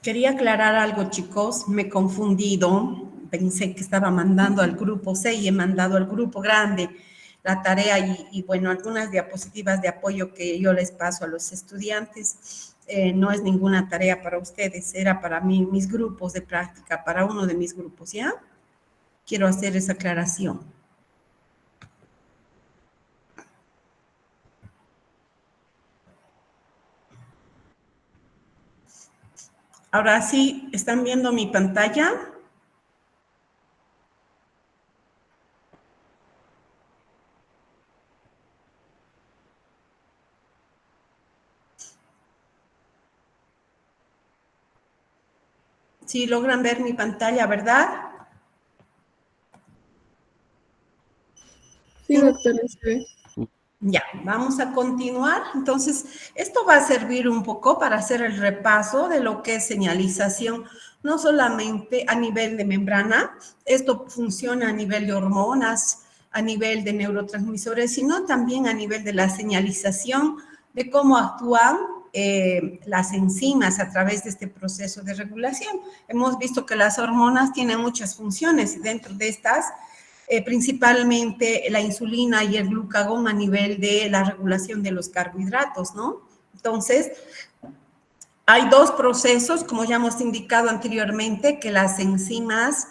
Quería aclarar algo, chicos. Me he confundido. Pensé que estaba mandando al grupo C y he mandado al grupo grande la tarea y bueno, algunas diapositivas de apoyo que yo les paso a los estudiantes. No es ninguna tarea para ustedes, era para mí, mis grupos de práctica, para uno de mis grupos, ¿ya? Quiero hacer esa aclaración. Ahora sí, ¿están viendo mi pantalla? Sí, logran ver mi pantalla, ¿verdad? Sí, doctora, se ve. Ya, vamos a continuar. Entonces, esto va a servir un poco para hacer el repaso de lo que es señalización, no solamente a nivel de membrana, esto funciona a nivel de hormonas, a nivel de neurotransmisores, sino también a nivel de la señalización, de cómo actúan las enzimas a través de este proceso de regulación. Hemos visto que las hormonas tienen muchas funciones y dentro de estas principalmente la insulina y el glucagón a nivel de la regulación de los carbohidratos, ¿no? Entonces, hay dos procesos, como ya hemos indicado anteriormente, que las enzimas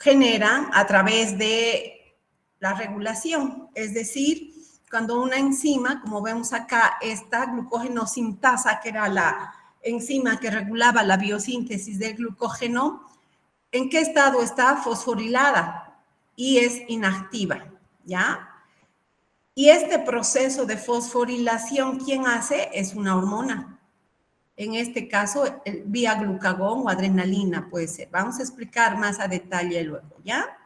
generan a través de la regulación, es decir, cuando una enzima, como vemos acá, esta glucógeno sintasa, que era la enzima que regulaba la biosíntesis del glucógeno, ¿en qué estado está? Fosforilada y es inactiva, ¿ya? Y este proceso de fosforilación, ¿quién hace? Es una hormona. En este caso, vía glucagón o adrenalina puede ser. Vamos a explicar más a detalle luego, ¿ya?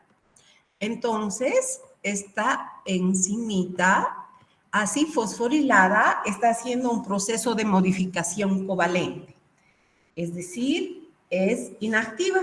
Entonces, esta enzimita, así fosforilada, está haciendo un proceso de modificación covalente. Es decir, es inactiva.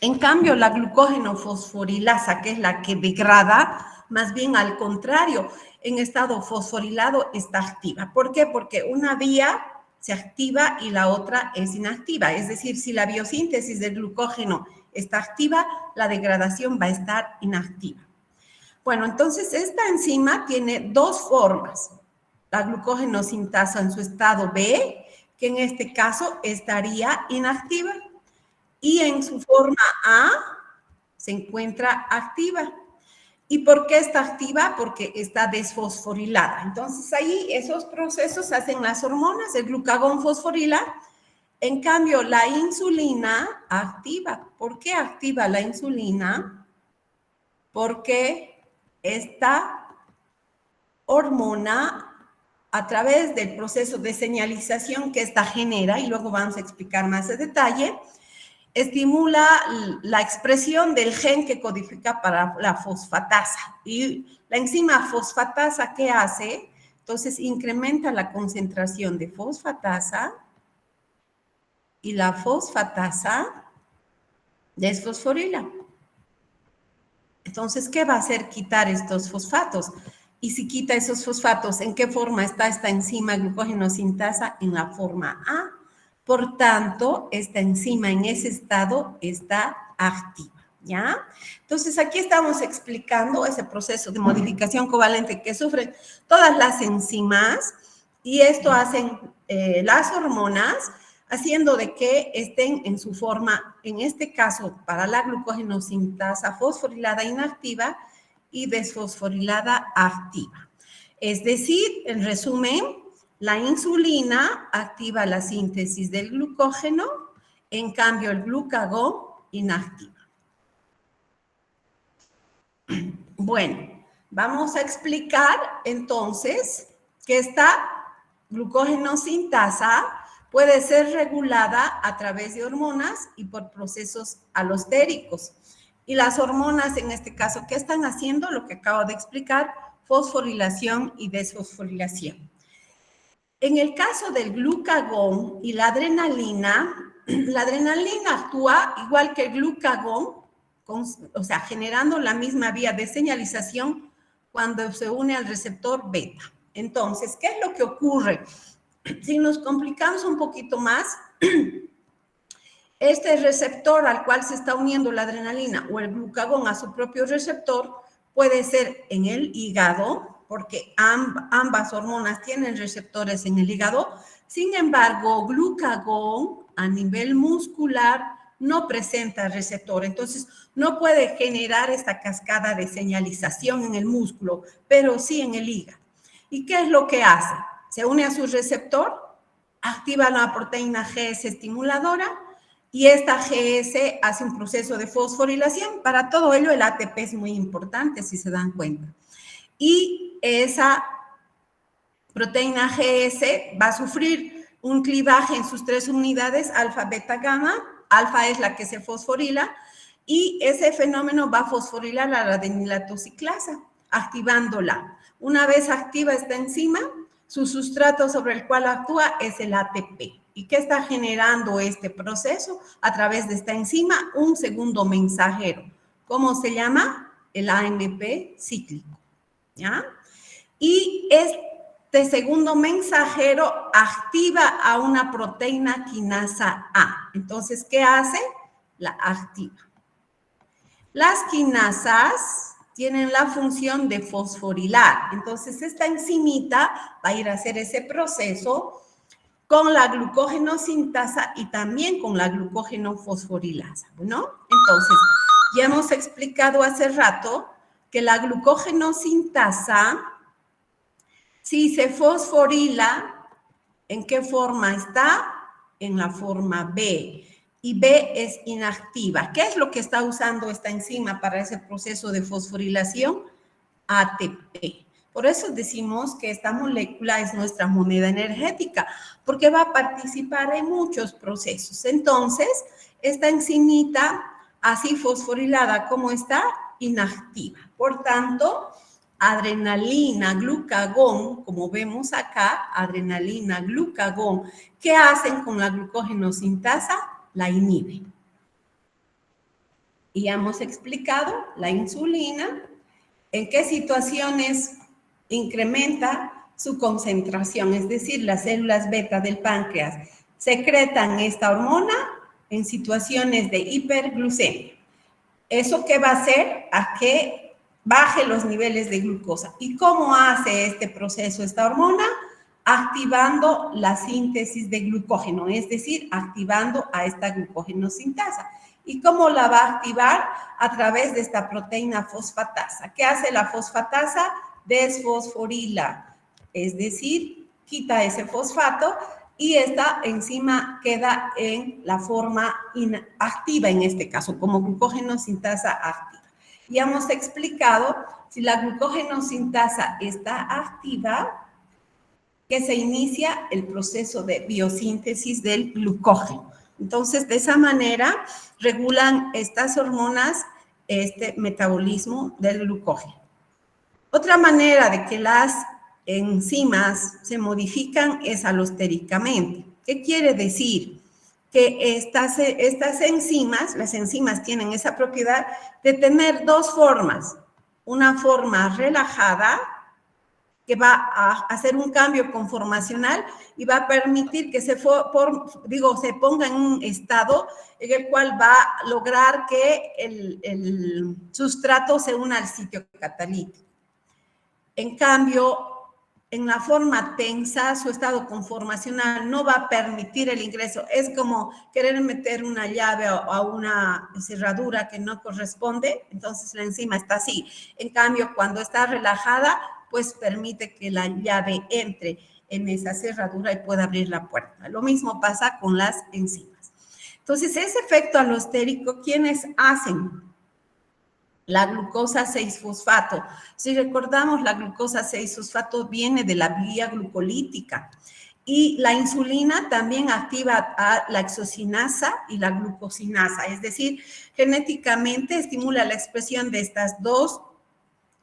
En cambio, la glucógeno fosforilasa, que es la que degrada, más bien al contrario, en estado fosforilado está activa. ¿Por qué? Porque una vía se activa y la otra es inactiva. Es decir, si la biosíntesis del glucógeno está activa, la degradación va a estar inactiva. Bueno, entonces esta enzima tiene dos formas. La glucógeno sintasa en su estado B, que en este caso estaría inactiva, y en su forma A se encuentra activa. ¿Y por qué está activa? Porque está desfosforilada. Entonces ahí esos procesos hacen las hormonas, el glucagón fosforila. En cambio, la insulina activa. ¿Por qué activa la insulina? Porque esta hormona, a través del proceso de señalización que esta genera, y luego vamos a explicar más en detalle, estimula la expresión del gen que codifica para la fosfatasa. Y la enzima fosfatasa, ¿qué hace? Entonces, incrementa la concentración de fosfatasa y la fosfatasa desfosforila. Entonces, ¿qué va a hacer quitar estos fosfatos? Y si quita esos fosfatos, ¿en qué forma está esta enzima glucógeno sintasa? En la forma A. Por tanto, esta enzima en ese estado está activa, ¿ya? Entonces, aquí estamos explicando ese proceso de modificación covalente que sufren todas las enzimas y esto hacen las hormonas, haciendo de que estén en su forma, en este caso, para la glucógeno sintasa fosforilada inactiva y desfosforilada activa. Es decir, en resumen, la insulina activa la síntesis del glucógeno, en cambio el glucagón inactiva. Bueno, vamos a explicar entonces que esta glucógeno sintasa puede ser regulada a través de hormonas y por procesos alostéricos. Y las hormonas, en este caso, ¿qué están haciendo? Lo que acabo de explicar, fosforilación y desfosforilación. En el caso del glucagón y la adrenalina actúa igual que el glucagón, o sea, generando la misma vía de señalización cuando se une al receptor beta. Entonces, ¿qué es lo que ocurre? Si nos complicamos un poquito más, este receptor al cual se está uniendo la adrenalina o el glucagón a su propio receptor puede ser en el hígado, porque ambas hormonas tienen receptores en el hígado. Sin embargo, glucagón a nivel muscular no presenta receptor, entonces no puede generar esta cascada de señalización en el músculo, pero sí en el hígado. ¿Y qué es lo que hace? Se une a su receptor, activa la proteína GS estimuladora y esta GS hace un proceso de fosforilación. Para todo ello el ATP es muy importante, si se dan cuenta. Y esa proteína GS va a sufrir un clivaje en sus 3 unidades, alfa, beta, gamma. Alfa es la que se fosforila y ese fenómeno va a fosforilar a la adenilatociclasa, activándola. Una vez activa esta enzima, su sustrato sobre el cual actúa es el ATP. ¿Y qué está generando este proceso? A través de esta enzima, un segundo mensajero. ¿Cómo se llama? El AMP cíclico. ¿Ya? Y este segundo mensajero activa a una proteína quinasa A. Entonces, ¿qué hace? La activa. Las quinasas tienen la función de fosforilar. Entonces, esta enzimita va a ir a hacer ese proceso con la glucógenosintasa y también con la glucógeno-fosforilasa, ¿no? Entonces, ya hemos explicado hace rato que la glucógenosintasa, si se fosforila, ¿en qué forma está? En la forma B. Y B es inactiva. ¿Qué es lo que está usando esta enzima para ese proceso de fosforilación? ATP. Por eso decimos que esta molécula es nuestra moneda energética, porque va a participar en muchos procesos. Entonces, esta enzimita, así fosforilada como está, inactiva. Por tanto, adrenalina, glucagón, como vemos acá, adrenalina, glucagón, ¿qué hacen con la glucógenosintasa? La inhiben. Y ya hemos explicado la insulina, en qué situaciones incrementa su concentración, es decir, las células beta del páncreas secretan esta hormona en situaciones de hiperglucemia. ¿Eso qué va a hacer? A que baje los niveles de glucosa. ¿Y cómo hace este proceso esta hormona? Activando la síntesis de glucógeno, es decir, activando a esta glucógenosintasa. ¿Y cómo la va a activar? A través de esta proteína fosfatasa. ¿Qué hace la fosfatasa? Desfosforila, es decir, quita ese fosfato y esta enzima queda en la forma inactiva en este caso, como glucógenosintasa activa. Y hemos explicado, si la glucógenosintasa está activa, que se inicia el proceso de biosíntesis del glucógeno. Entonces, de esa manera, regulan estas hormonas este metabolismo del glucógeno. Otra manera de que las enzimas se modifican es alostéricamente. ¿Qué quiere decir? Que estas enzimas, las enzimas tienen esa propiedad de tener 2 formas. Una forma relajada, que va a hacer un cambio conformacional y va a permitir que se ponga en un estado en el cual va a lograr que el sustrato se una al sitio catalítico. En cambio, en la forma tensa, su estado conformacional no va a permitir el ingreso. Es como querer meter una llave a una cerradura que no corresponde, entonces la enzima está así. En cambio, cuando está relajada, pues permite que la llave entre en esa cerradura y pueda abrir la puerta. Lo mismo pasa con las enzimas. Entonces, ese efecto alostérico, ¿quiénes hacen? La glucosa 6-fosfato. Si recordamos, la glucosa 6-fosfato viene de la vía glucolítica. Y la insulina también activa a la exocinasa y la glucosinasa, es decir, genéticamente estimula la expresión de estas 2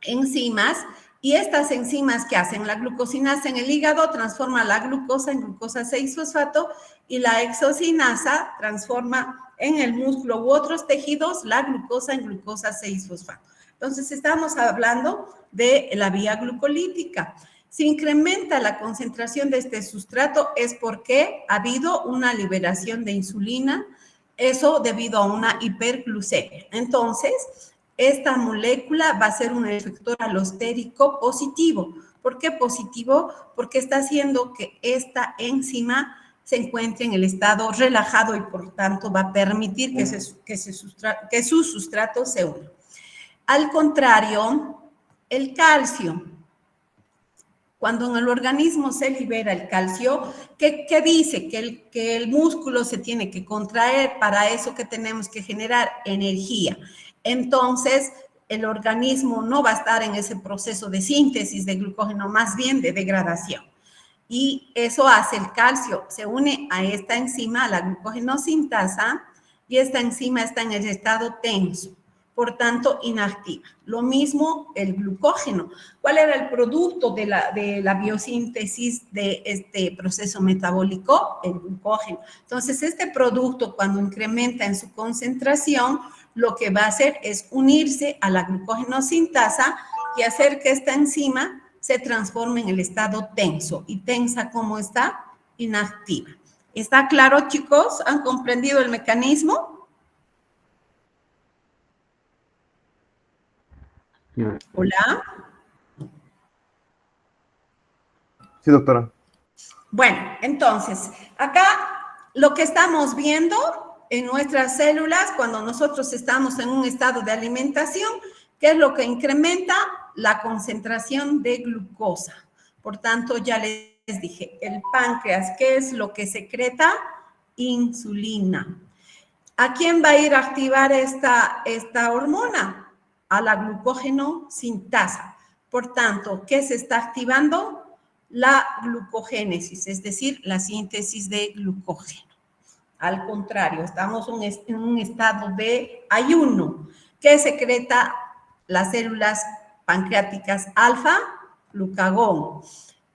enzimas. Y estas enzimas que hacen la glucosinasa en el hígado transforma la glucosa en glucosa 6-fosfato y la exocinasa transforma en el músculo u otros tejidos la glucosa en glucosa 6-fosfato. Entonces, estamos hablando de la vía glucolítica. Si incrementa la concentración de este sustrato es porque ha habido una liberación de insulina, eso debido a una hiperglucemia. Entonces, esta molécula va a ser un efector alostérico positivo. ¿Por qué positivo? Porque está haciendo que esta enzima se encuentre en el estado relajado y por tanto va a permitir que su sustrato se una. Al contrario, el calcio, cuando en el organismo se libera el calcio, ¿qué dice? Que el músculo se tiene que contraer, para eso que tenemos que generar energía. Entonces, el organismo no va a estar en ese proceso de síntesis de glucógeno, más bien de degradación. Y eso hace el calcio, se une a esta enzima, a la glucogenosintasa, y esta enzima está en el estado tenso, por tanto inactiva. Lo mismo el glucógeno. ¿Cuál era el producto de la biosíntesis de este proceso metabólico? El glucógeno. Entonces, este producto, cuando incrementa en su concentración, lo que va a hacer es unirse a la glucogenosintasa y hacer que esta enzima se transforma en el estado tenso. ¿Y tensa cómo está? Inactiva. ¿Está claro, chicos? ¿Han comprendido el mecanismo? Hola. Sí, doctora. Bueno, entonces, acá lo que estamos viendo en nuestras células, cuando nosotros estamos en un estado de alimentación, ¿qué es lo que incrementa? La concentración de glucosa. Por tanto, ya les dije, el páncreas, ¿qué es lo que secreta? Insulina. ¿A quién va a ir a activar esta hormona? A la glucógenosintasa. Por tanto, ¿qué se está activando? La glucogénesis, es decir, la síntesis de glucógeno. Al contrario, estamos en un estado de ayuno. ¿Qué secreta las células pancreáticas? Alfa, glucagón,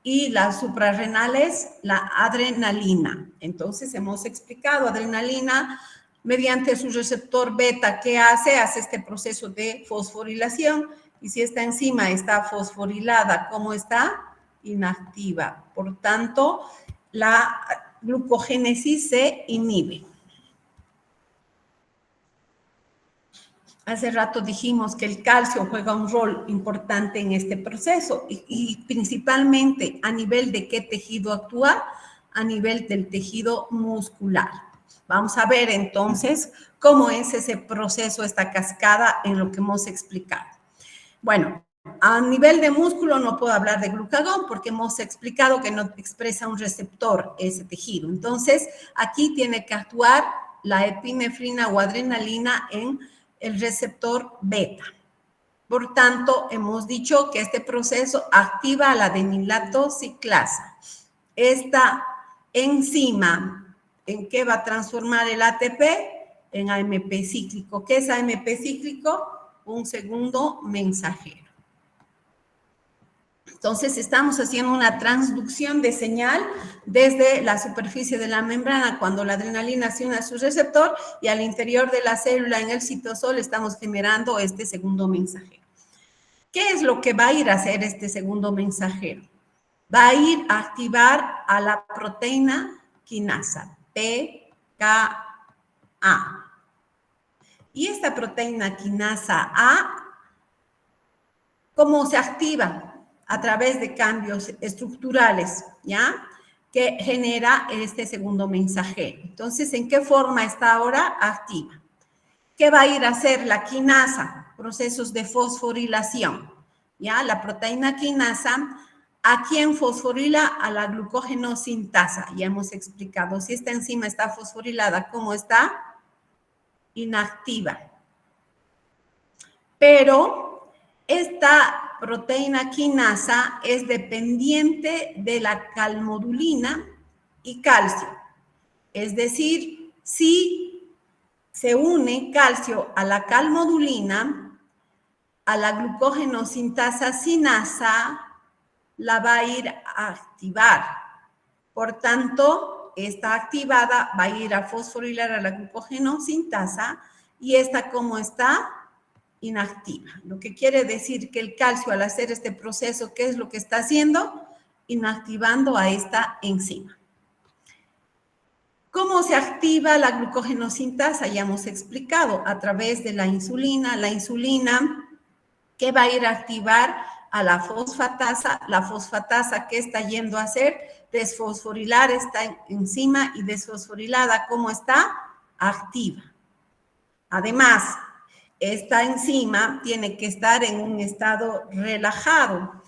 y las suprarrenales, la adrenalina. Entonces, hemos explicado, adrenalina, mediante su receptor beta, ¿qué hace? Hace este proceso de fosforilación, y si esta enzima está fosforilada, ¿cómo está? Inactiva. Por tanto, la glucogénesis se inhibe. Hace rato dijimos que el calcio juega un rol importante en este proceso y principalmente a nivel de qué tejido actúa, a nivel del tejido muscular. Vamos a ver entonces cómo es ese proceso, esta cascada en lo que hemos explicado. Bueno, a nivel de músculo no puedo hablar de glucagón porque hemos explicado que no expresa un receptor ese tejido. Entonces, aquí tiene que actuar la epinefrina o adrenalina en el receptor beta. Por tanto, hemos dicho que este proceso activa la adenilato ciclasa. Esta enzima, ¿en qué va a transformar el ATP? En AMP cíclico. ¿Qué es AMP cíclico? Un segundo mensajero. Entonces, estamos haciendo una transducción de señal desde la superficie de la membrana cuando la adrenalina se une a su receptor y al interior de la célula en el citosol estamos generando este segundo mensajero. ¿Qué es lo que va a ir a hacer este segundo mensajero? Va a ir a activar a la proteína quinasa, PKA. Y esta proteína quinasa A, ¿cómo se activa? A través de cambios estructurales, ¿ya? Que genera este segundo mensajero. Entonces, ¿en qué forma está ahora activa? ¿Qué va a ir a hacer la quinasa? Procesos de fosforilación, ¿ya? La proteína quinasa, ¿a quién fosforila? A la glucogenosintasa. Ya hemos explicado, si esta enzima está fosforilada, ¿cómo está? Inactiva. Pero esta proteína quinasa es dependiente de la calmodulina y calcio. Es decir, si se une calcio a la calmodulina, a la glucogenosintasa sinasa, la va a ir a activar. Por tanto, esta activada va a ir a fosforilar a la glucogenosintasa y esta, ¿cómo está? Inactiva. Lo que quiere decir que el calcio, al hacer este proceso, ¿qué es lo que está haciendo? inactivando a esta enzima. ¿Cómo se activa la glucógeno-sintasa? Ya hemos explicado, a través de la insulina. La insulina que va a ir a activar a la fosfatasa que está yendo a hacer, desfosforilar esta enzima y desfosforilada, ¿cómo está? Activa. Además, esta enzima tiene que estar en un estado relajado.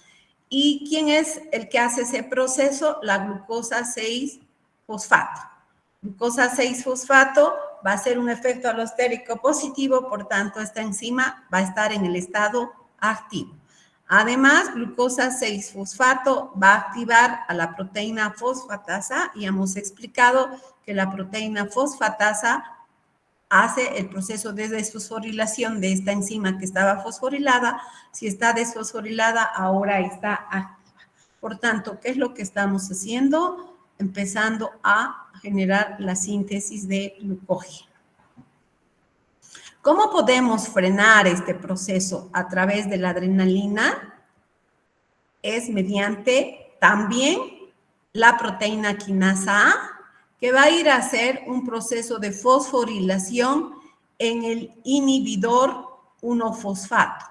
¿Y quién es el que hace ese proceso? La glucosa 6-fosfato. Glucosa 6-fosfato va a hacer un efecto alostérico positivo, por tanto, esta enzima va a estar en el estado activo. Además, glucosa 6-fosfato va a activar a la proteína fosfatasa y hemos explicado que la proteína fosfatasa hace el proceso de desfosforilación de esta enzima que estaba fosforilada. Si está desfosforilada, ahora está activa. Por tanto, ¿qué es lo que estamos haciendo? Empezando a generar la síntesis de glucógeno. ¿Cómo podemos frenar este proceso a través de la adrenalina? Es mediante también la proteína quinasa A, que va a ir a hacer un proceso de fosforilación en el inhibidor 1-fosfato,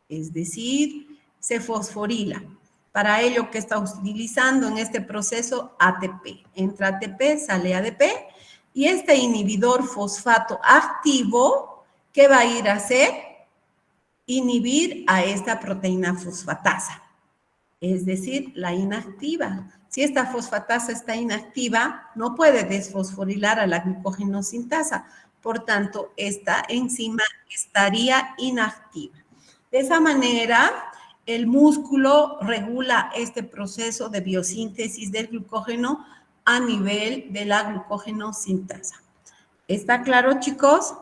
es decir, se fosforila. Para ello, ¿qué está utilizando en este proceso? ATP. Entra ATP, sale ADP, y este inhibidor fosfato activo, ¿qué va a ir a hacer? Inhibir a esta proteína fosfatasa, es decir, la inactiva. Si esta fosfatasa está inactiva, no puede desfosforilar a la glucógeno-sintasa. Por tanto, esta enzima estaría inactiva. De esa manera, el músculo regula este proceso de biosíntesis del glucógeno a nivel de la glucógeno-sintasa. ¿Está claro, chicos?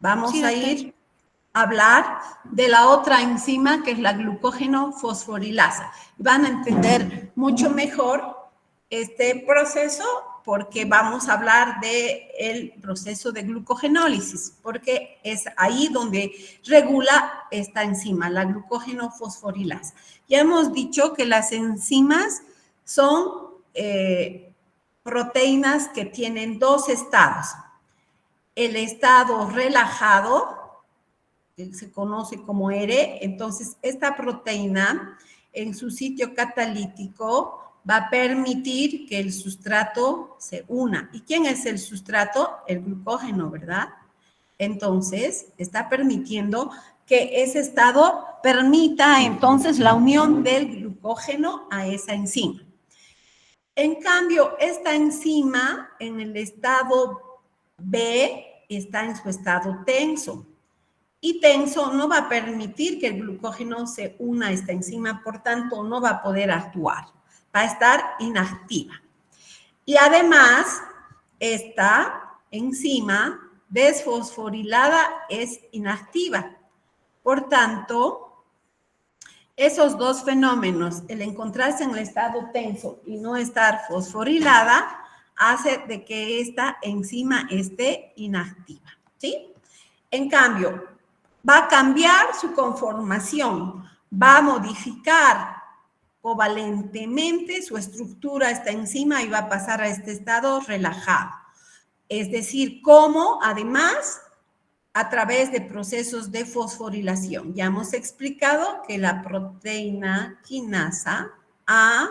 Vamos a ir a hablar de la otra enzima, que es la glucógeno fosforilasa. Van a entender mucho mejor este proceso porque vamos a hablar del proceso de glucogenólisis, porque es ahí donde regula esta enzima, la glucógeno fosforilasa. Ya hemos dicho que las enzimas son proteínas que tienen dos estados. El estado relajado, que se conoce como ERE, entonces esta proteína en su sitio catalítico va a permitir que el sustrato se una. ¿Y quién es el sustrato? El glucógeno, ¿verdad? Entonces, está permitiendo que ese estado permita entonces la unión del glucógeno a esa enzima. En cambio, esta enzima en el estado B está en su estado tenso. Y tenso no va a permitir que el glucógeno se una a esta enzima, por tanto, no va a poder actuar. Va a estar inactiva. Y además, esta enzima desfosforilada es inactiva. Por tanto, esos dos fenómenos, el encontrarse en el estado tenso y no estar fosforilada, hace de que esta enzima esté inactiva, ¿sí? En cambio, va a cambiar su conformación, va a modificar covalentemente su estructura esta enzima y va a pasar a este estado relajado. Es decir, cómo además a través de procesos de fosforilación. Ya hemos explicado que la proteína quinasa A,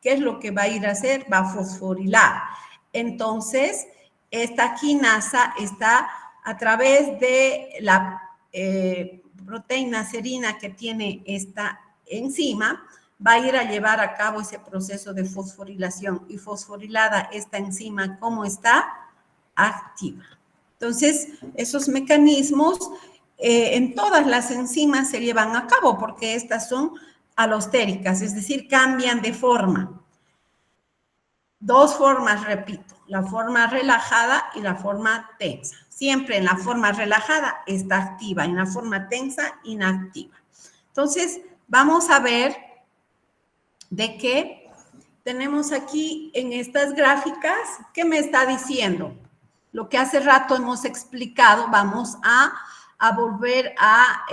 ¿qué es lo que va a ir a hacer? Va a fosforilar. Entonces, esta quinasa está a través de la proteína serina que tiene esta enzima, va a ir a llevar a cabo ese proceso de fosforilación y fosforilada esta enzima, ¿cómo está? Activa. Entonces, esos mecanismos en todas las enzimas se llevan a cabo porque estas son alostéricas, es decir, cambian de forma. Dos formas, repito, la forma relajada y la forma tensa. Siempre en la forma relajada está activa, en la forma tensa, inactiva. Entonces, vamos a ver de qué tenemos aquí en estas gráficas. ¿Qué me está diciendo? Lo que hace rato hemos explicado, vamos a volver a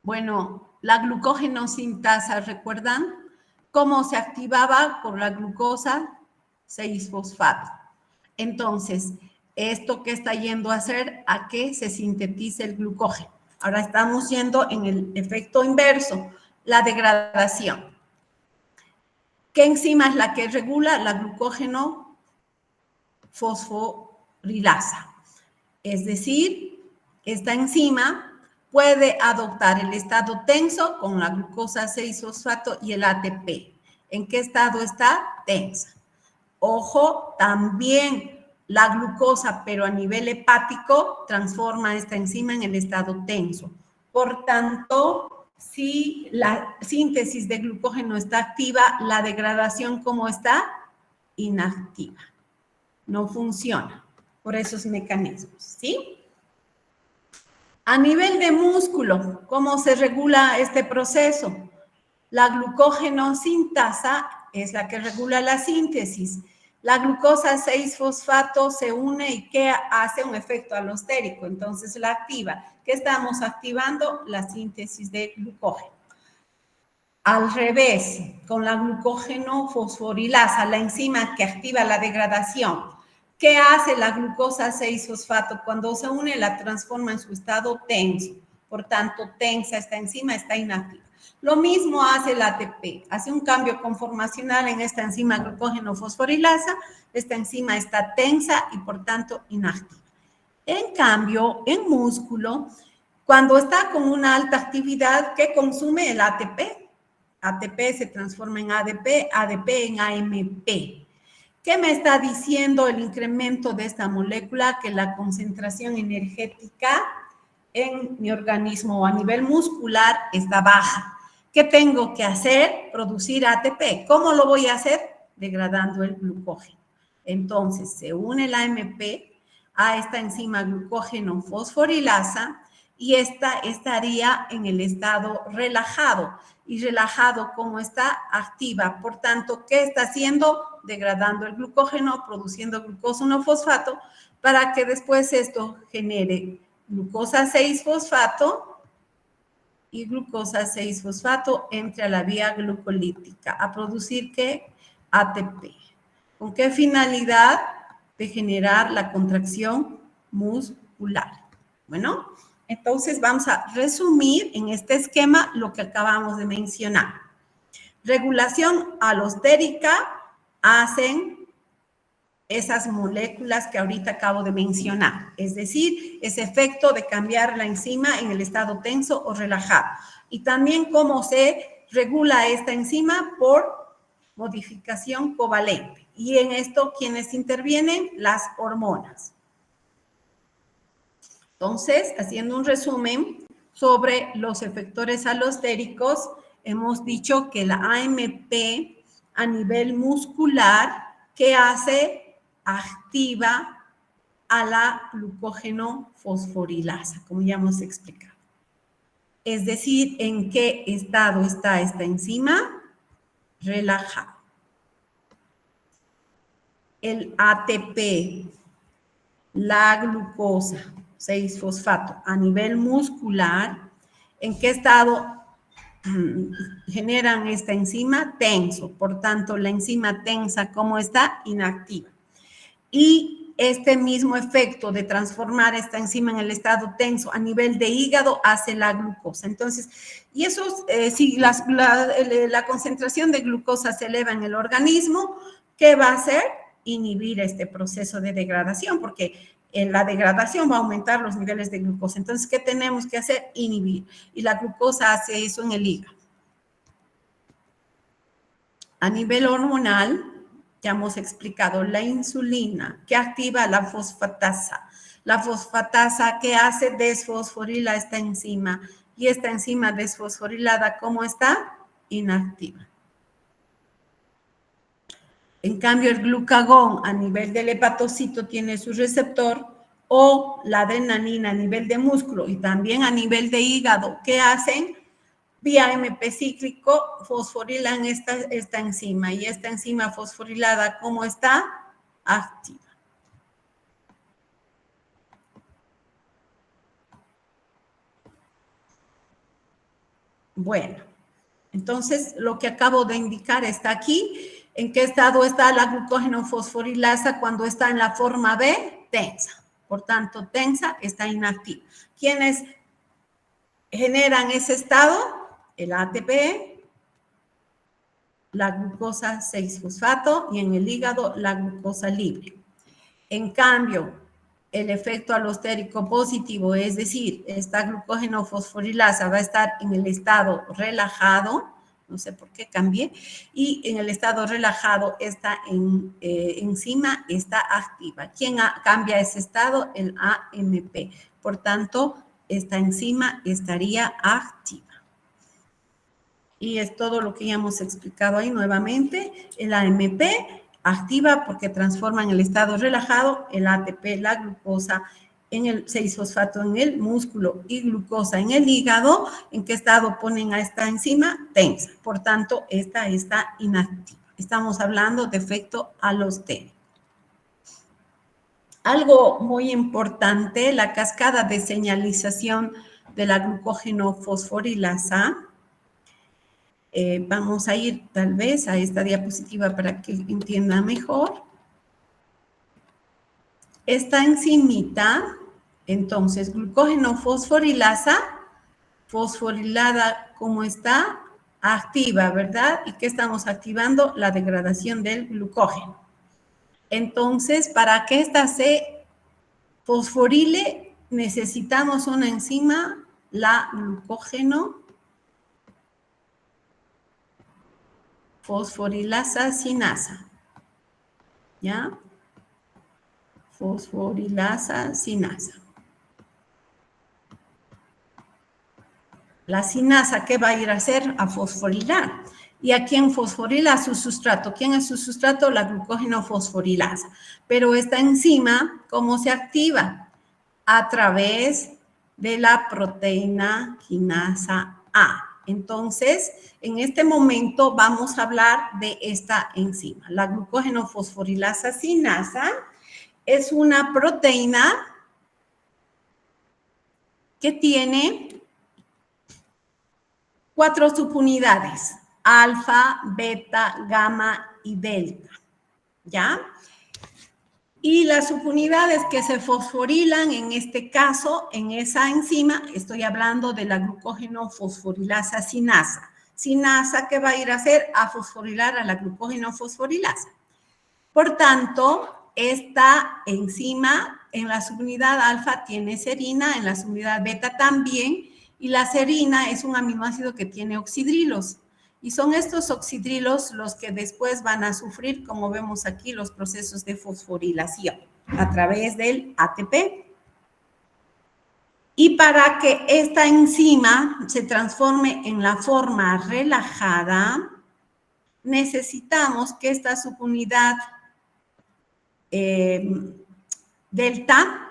Bueno, la glucógeno sintasa, ¿recuerdan? ¿Cómo se activaba por la glucosa 6-fosfato? Entonces, ¿esto qué está yendo a hacer? A que se sintetice el glucógeno. Ahora estamos yendo en el efecto inverso, la degradación. ¿Qué enzima es la que regula? La glucógeno fosforilasa. Es decir, esta enzima puede adoptar el estado tenso con la glucosa 6-fosfato y el ATP. ¿En qué estado está? Tensa. Ojo, también la glucosa, pero a nivel hepático, transforma esta enzima en el estado tenso. Por tanto, si la síntesis de glucógeno está activa, la degradación, ¿cómo está? Inactiva. No funciona por esos mecanismos, ¿sí? A nivel de músculo, ¿cómo se regula este proceso? La glucógeno sintasa es la que regula la síntesis. La glucosa 6-fosfato se une y ¿qué hace? Un efecto alostérico, entonces la activa. ¿Qué estamos activando? La síntesis de glucógeno. Al revés, con la glucógeno fosforilasa, la enzima que activa la degradación. ¿Qué hace la glucosa 6-fosfato? Cuando se une, la transforma en su estado tenso. Por tanto, tensa esta enzima, está inactiva. Lo mismo hace el ATP. Hace un cambio conformacional en esta enzima glucógeno fosforilasa. Esta enzima está tensa y, por tanto, inactiva. En cambio, en músculo, cuando está con una alta actividad, ¿qué consume el ATP? ATP se transforma en ADP, ADP en AMP. ¿Qué me está diciendo el incremento de esta molécula? Que la concentración energética en mi organismo o a nivel muscular está baja. ¿Qué tengo que hacer? Producir ATP. ¿Cómo lo voy a hacer? Degradando el glucógeno. Entonces, se une la AMP a esta enzima glucógeno fosforilasa y esta estaría en el estado relajado. Y relajado, como está, activa. Por tanto, ¿qué está haciendo? Degradando el glucógeno, produciendo glucosa 1-fosfato, para que después esto genere glucosa 6-fosfato y glucosa 6-fosfato entre a la vía glucolítica. ¿A producir qué? ATP. ¿Con qué finalidad? De generar la contracción muscular. Bueno, entonces vamos a resumir en este esquema lo que acabamos de mencionar. Regulación alostérica hacen esas moléculas que ahorita acabo de mencionar, es decir, ese efecto de cambiar la enzima en el estado tenso o relajado. Y también cómo se regula esta enzima por modificación covalente. Y en esto, ¿quiénes intervienen? Las hormonas. Entonces, haciendo un resumen sobre los efectores alostéricos, hemos dicho que la AMP a nivel muscular, ¿qué hace? Activa a la glucógeno fosforilasa, como ya hemos explicado. Es decir, ¿en qué estado está esta enzima? Relajado. El ATP, la glucosa 6-fosfato a nivel muscular, ¿en qué estado generan esta enzima? Tenso. Por tanto, la enzima tensa, ¿cómo está? Inactiva. Y este mismo efecto de transformar esta enzima en el estado tenso a nivel de hígado hace la glucosa. Entonces, y eso, si la concentración de glucosa se eleva en el organismo, ¿qué va a hacer? Inhibir este proceso de degradación, porque en la degradación va a aumentar los niveles de glucosa. Entonces, ¿qué tenemos que hacer? Inhibir. Y la glucosa hace eso en el hígado. A nivel hormonal, ya hemos explicado, la insulina, que activa la fosfatasa. La fosfatasa, que hace? Desfosforila esta enzima. Y esta enzima desfosforilada, ¿cómo está? Inactiva. En cambio, el glucagón a nivel del hepatocito tiene su receptor, o la adrenalina a nivel de músculo y también a nivel de hígado. ¿Qué hacen? Vía AMP cíclico fosforilan esta enzima, y esta enzima fosforilada, ¿cómo está? Activa. Bueno, entonces lo que acabo de indicar está aquí. ¿En qué estado está la glucógeno fosforilasa cuando está en la forma B? Tensa. Por tanto, tensa está inactiva. ¿Quiénes generan ese estado? El ATP, la glucosa 6-fosfato y en el hígado la glucosa libre. En cambio, el efecto alostérico positivo, es decir, esta glucógeno fosforilasa va a estar en el estado relajado, no sé por qué cambié, y en el estado relajado esta enzima está activa. ¿Quién cambia ese estado? El AMP. Por tanto, esta enzima estaría activa. Y es todo lo que ya hemos explicado ahí nuevamente. El AMP activa porque transforma en el estado relajado el ATP, la glucosa, en el 6-fosfato en el músculo y glucosa en el hígado. ¿En qué estado ponen a esta enzima? Tensa. Por tanto, esta está inactiva. Estamos hablando de efecto alostérico. Algo muy importante, la cascada de señalización de la glucógeno fosforilasa. Vamos a ir tal vez a esta diapositiva para que entienda mejor. Esta enzimita, entonces, glucógeno fosforilasa, fosforilada, ¿cómo está? Activa, ¿verdad? ¿Y qué estamos activando? La degradación del glucógeno. Entonces, para que esta se fosforile, necesitamos una enzima, la glucógeno fosforilasa sinasa. ¿Ya? Fosforilasa sinasa. La sinasa, ¿qué va a ir a hacer? A fosforilar. ¿Y a quién fosforila? A su sustrato. ¿Quién es su sustrato? La glucógeno fosforilasa. Pero esta enzima, ¿cómo se activa? A través de la proteína quinasa A. Entonces, en este momento vamos a hablar de esta enzima. La glucógeno fosforilasa sinasa es una proteína que tiene 4 subunidades: alfa, beta, gamma y delta. ¿Ya? Y las subunidades que se fosforilan, en este caso, en esa enzima, estoy hablando de la glucógeno fosforilasa sinasa. Sinasa, ¿qué va a ir a hacer? A fosforilar a la glucógeno fosforilasa. Por tanto, esta enzima en la subunidad alfa tiene serina, en la subunidad beta también, y la serina es un aminoácido que tiene oxidrilos. Y son estos oxidrilos los que después van a sufrir, como vemos aquí, los procesos de fosforilación a través del ATP. Y para que esta enzima se transforme en la forma relajada, necesitamos que esta subunidad delta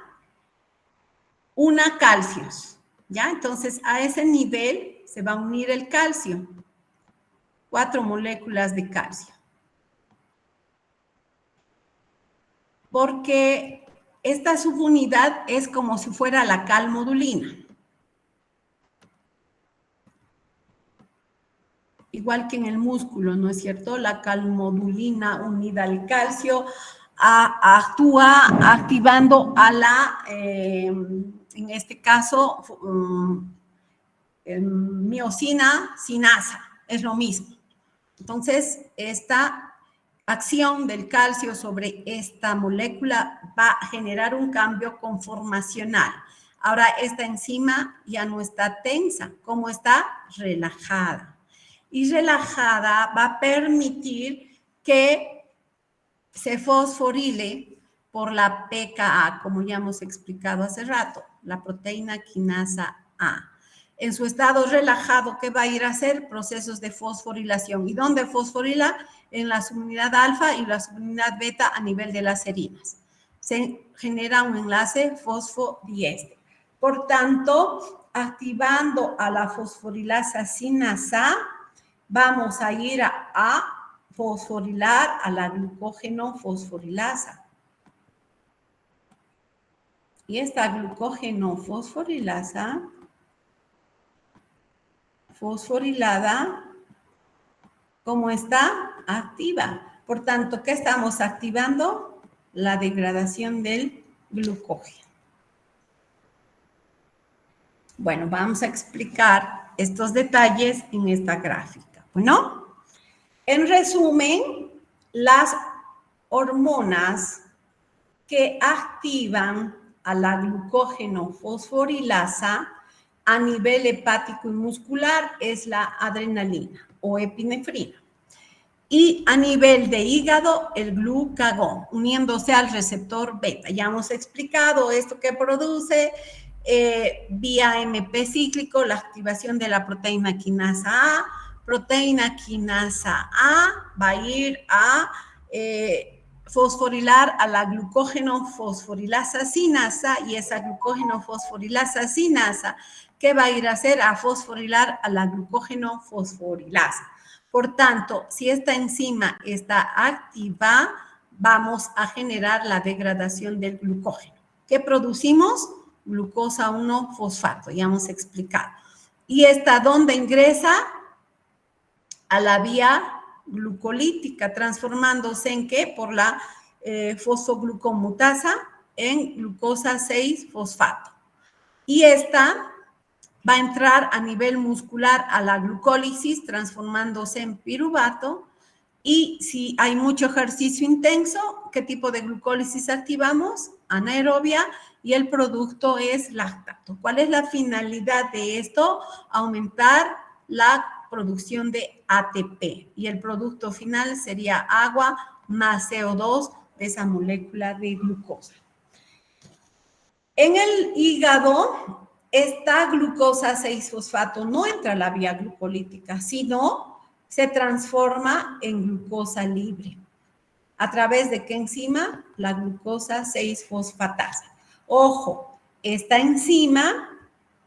una calcios, ¿ya? Entonces, a ese nivel se va a unir el calcio, 4 moléculas de calcio. Porque esta subunidad es como si fuera la calmodulina. Igual que en el músculo, ¿no es cierto? La calmodulina unida al calcio actúa activando a la, en este caso, miosina sinasa, es lo mismo. Entonces, esta acción del calcio sobre esta molécula va a generar un cambio conformacional. Ahora, esta enzima ya no está tensa, como está relajada. Y relajada va a permitir que se fosforile por la pKa, como ya hemos explicado hace rato, la proteína quinasa A. En su estado relajado, ¿qué va a ir a hacer? Procesos de fosforilación. ¿Y dónde fosforila? En la subunidad alfa y la subunidad beta a nivel de las serinas. Se genera un enlace fosfodiéster. Por tanto, activando a la fosforilasa sinasa, vamos a ir a fosforilar a la glucógeno fosforilasa. Y esta glucógeno fosforilasa fosforilada, ¿cómo está? Activa. Por tanto, ¿qué estamos activando? La degradación del glucógeno. Bueno, vamos a explicar estos detalles en esta gráfica. Bueno, en resumen, las hormonas que activan a la glucógeno fosforilasa a nivel hepático y muscular es la adrenalina o epinefrina. Y a nivel de hígado, el glucagón, uniéndose al receptor beta. Ya hemos explicado esto que produce vía AMP cíclico, la activación de la proteína quinasa A. Proteína quinasa A va a ir a fosforilar a la glucógeno fosforilasa sinasa y esa glucógeno fosforilasa sinasa, ¿qué va a ir a hacer? A fosforilar a la glucógeno fosforilasa. Por tanto, si esta enzima está activa, vamos a generar la degradación del glucógeno. ¿Qué producimos? Glucosa 1-fosfato, ya hemos explicado. ¿Y esta dónde ingresa? A la vía glucolítica, transformándose en ¿qué? Por la fosfoglucomutasa en glucosa 6-fosfato. Y esta va a entrar a nivel muscular a la glucólisis, transformándose en piruvato. Y si hay mucho ejercicio intenso, ¿qué tipo de glucólisis activamos? Anaerobia, y el producto es lactato. ¿Cuál es la finalidad de esto? Aumentar la producción de ATP. Y el producto final sería agua más CO2 de esa molécula de glucosa. En el hígado, esta glucosa 6-fosfato no entra a la vía glucolítica, sino se transforma en glucosa libre. ¿A través de qué enzima? La glucosa 6-fosfatasa. Ojo, esta enzima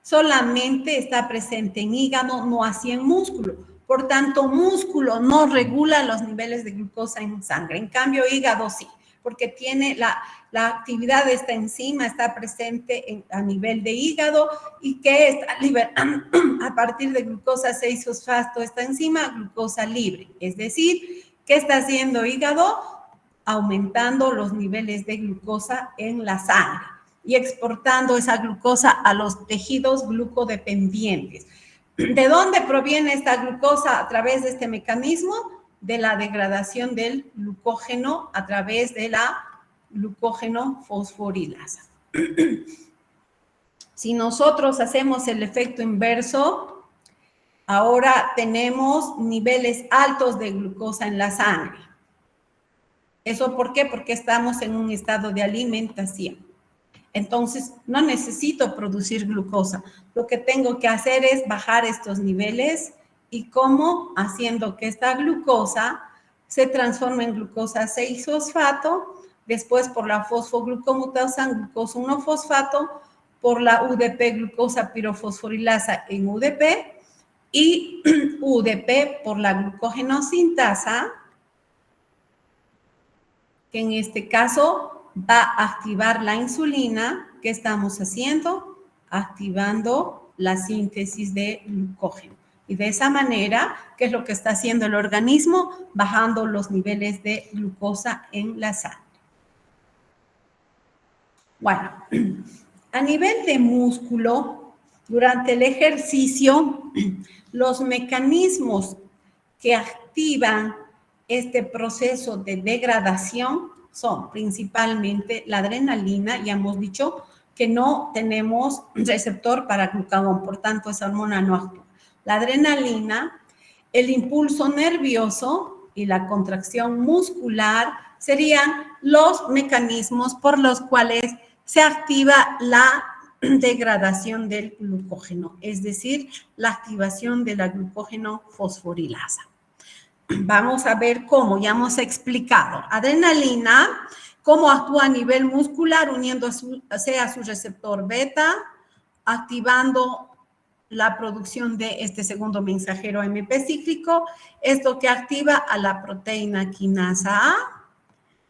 solamente está presente en hígado, no así en músculo. Por tanto, músculo no regula los niveles de glucosa en sangre. En cambio, hígado sí, porque tiene la actividad de esta enzima está presente a nivel de hígado y que está liberando a partir de glucosa 6-fosfato esta enzima, glucosa libre. Es decir, ¿qué está haciendo hígado? Aumentando los niveles de glucosa en la sangre y exportando esa glucosa a los tejidos glucodependientes. ¿De dónde proviene esta glucosa a través de este mecanismo? De la degradación del glucógeno a través de la glucógeno fosforilasa. Si nosotros hacemos el efecto inverso, ahora tenemos niveles altos de glucosa en la sangre. ¿Eso por qué? Porque estamos en un estado de alimentación. Entonces, no necesito producir glucosa. Lo que tengo que hacer es bajar estos niveles. ¿Y cómo? Haciendo que esta glucosa se transforme en glucosa 6-fosfato, después por la fosfoglucomutasa en glucosa 1-fosfato, por la UDP glucosa pirofosforilasa en UDP y UDP por la glucógenosintasa, que en este caso va a activar la insulina. ¿Qué estamos haciendo? Activando la síntesis de glucógeno. Y de esa manera, ¿qué es lo que está haciendo el organismo? Bajando los niveles de glucosa en la sangre. Bueno, a nivel de músculo, durante el ejercicio, los mecanismos que activan este proceso de degradación son principalmente la adrenalina. Ya hemos dicho que no tenemos receptor para glucagón, por tanto esa hormona no actúa. La adrenalina, el impulso nervioso y la contracción muscular serían los mecanismos por los cuales se activa la degradación del glucógeno, es decir, la activación de la glucógeno fosforilasa. Vamos a ver cómo, ya hemos explicado. Adrenalina, cómo actúa a nivel muscular uniéndose a su receptor beta, activando la producción de este segundo mensajero AMP cíclico, esto que activa a la proteína quinasa A,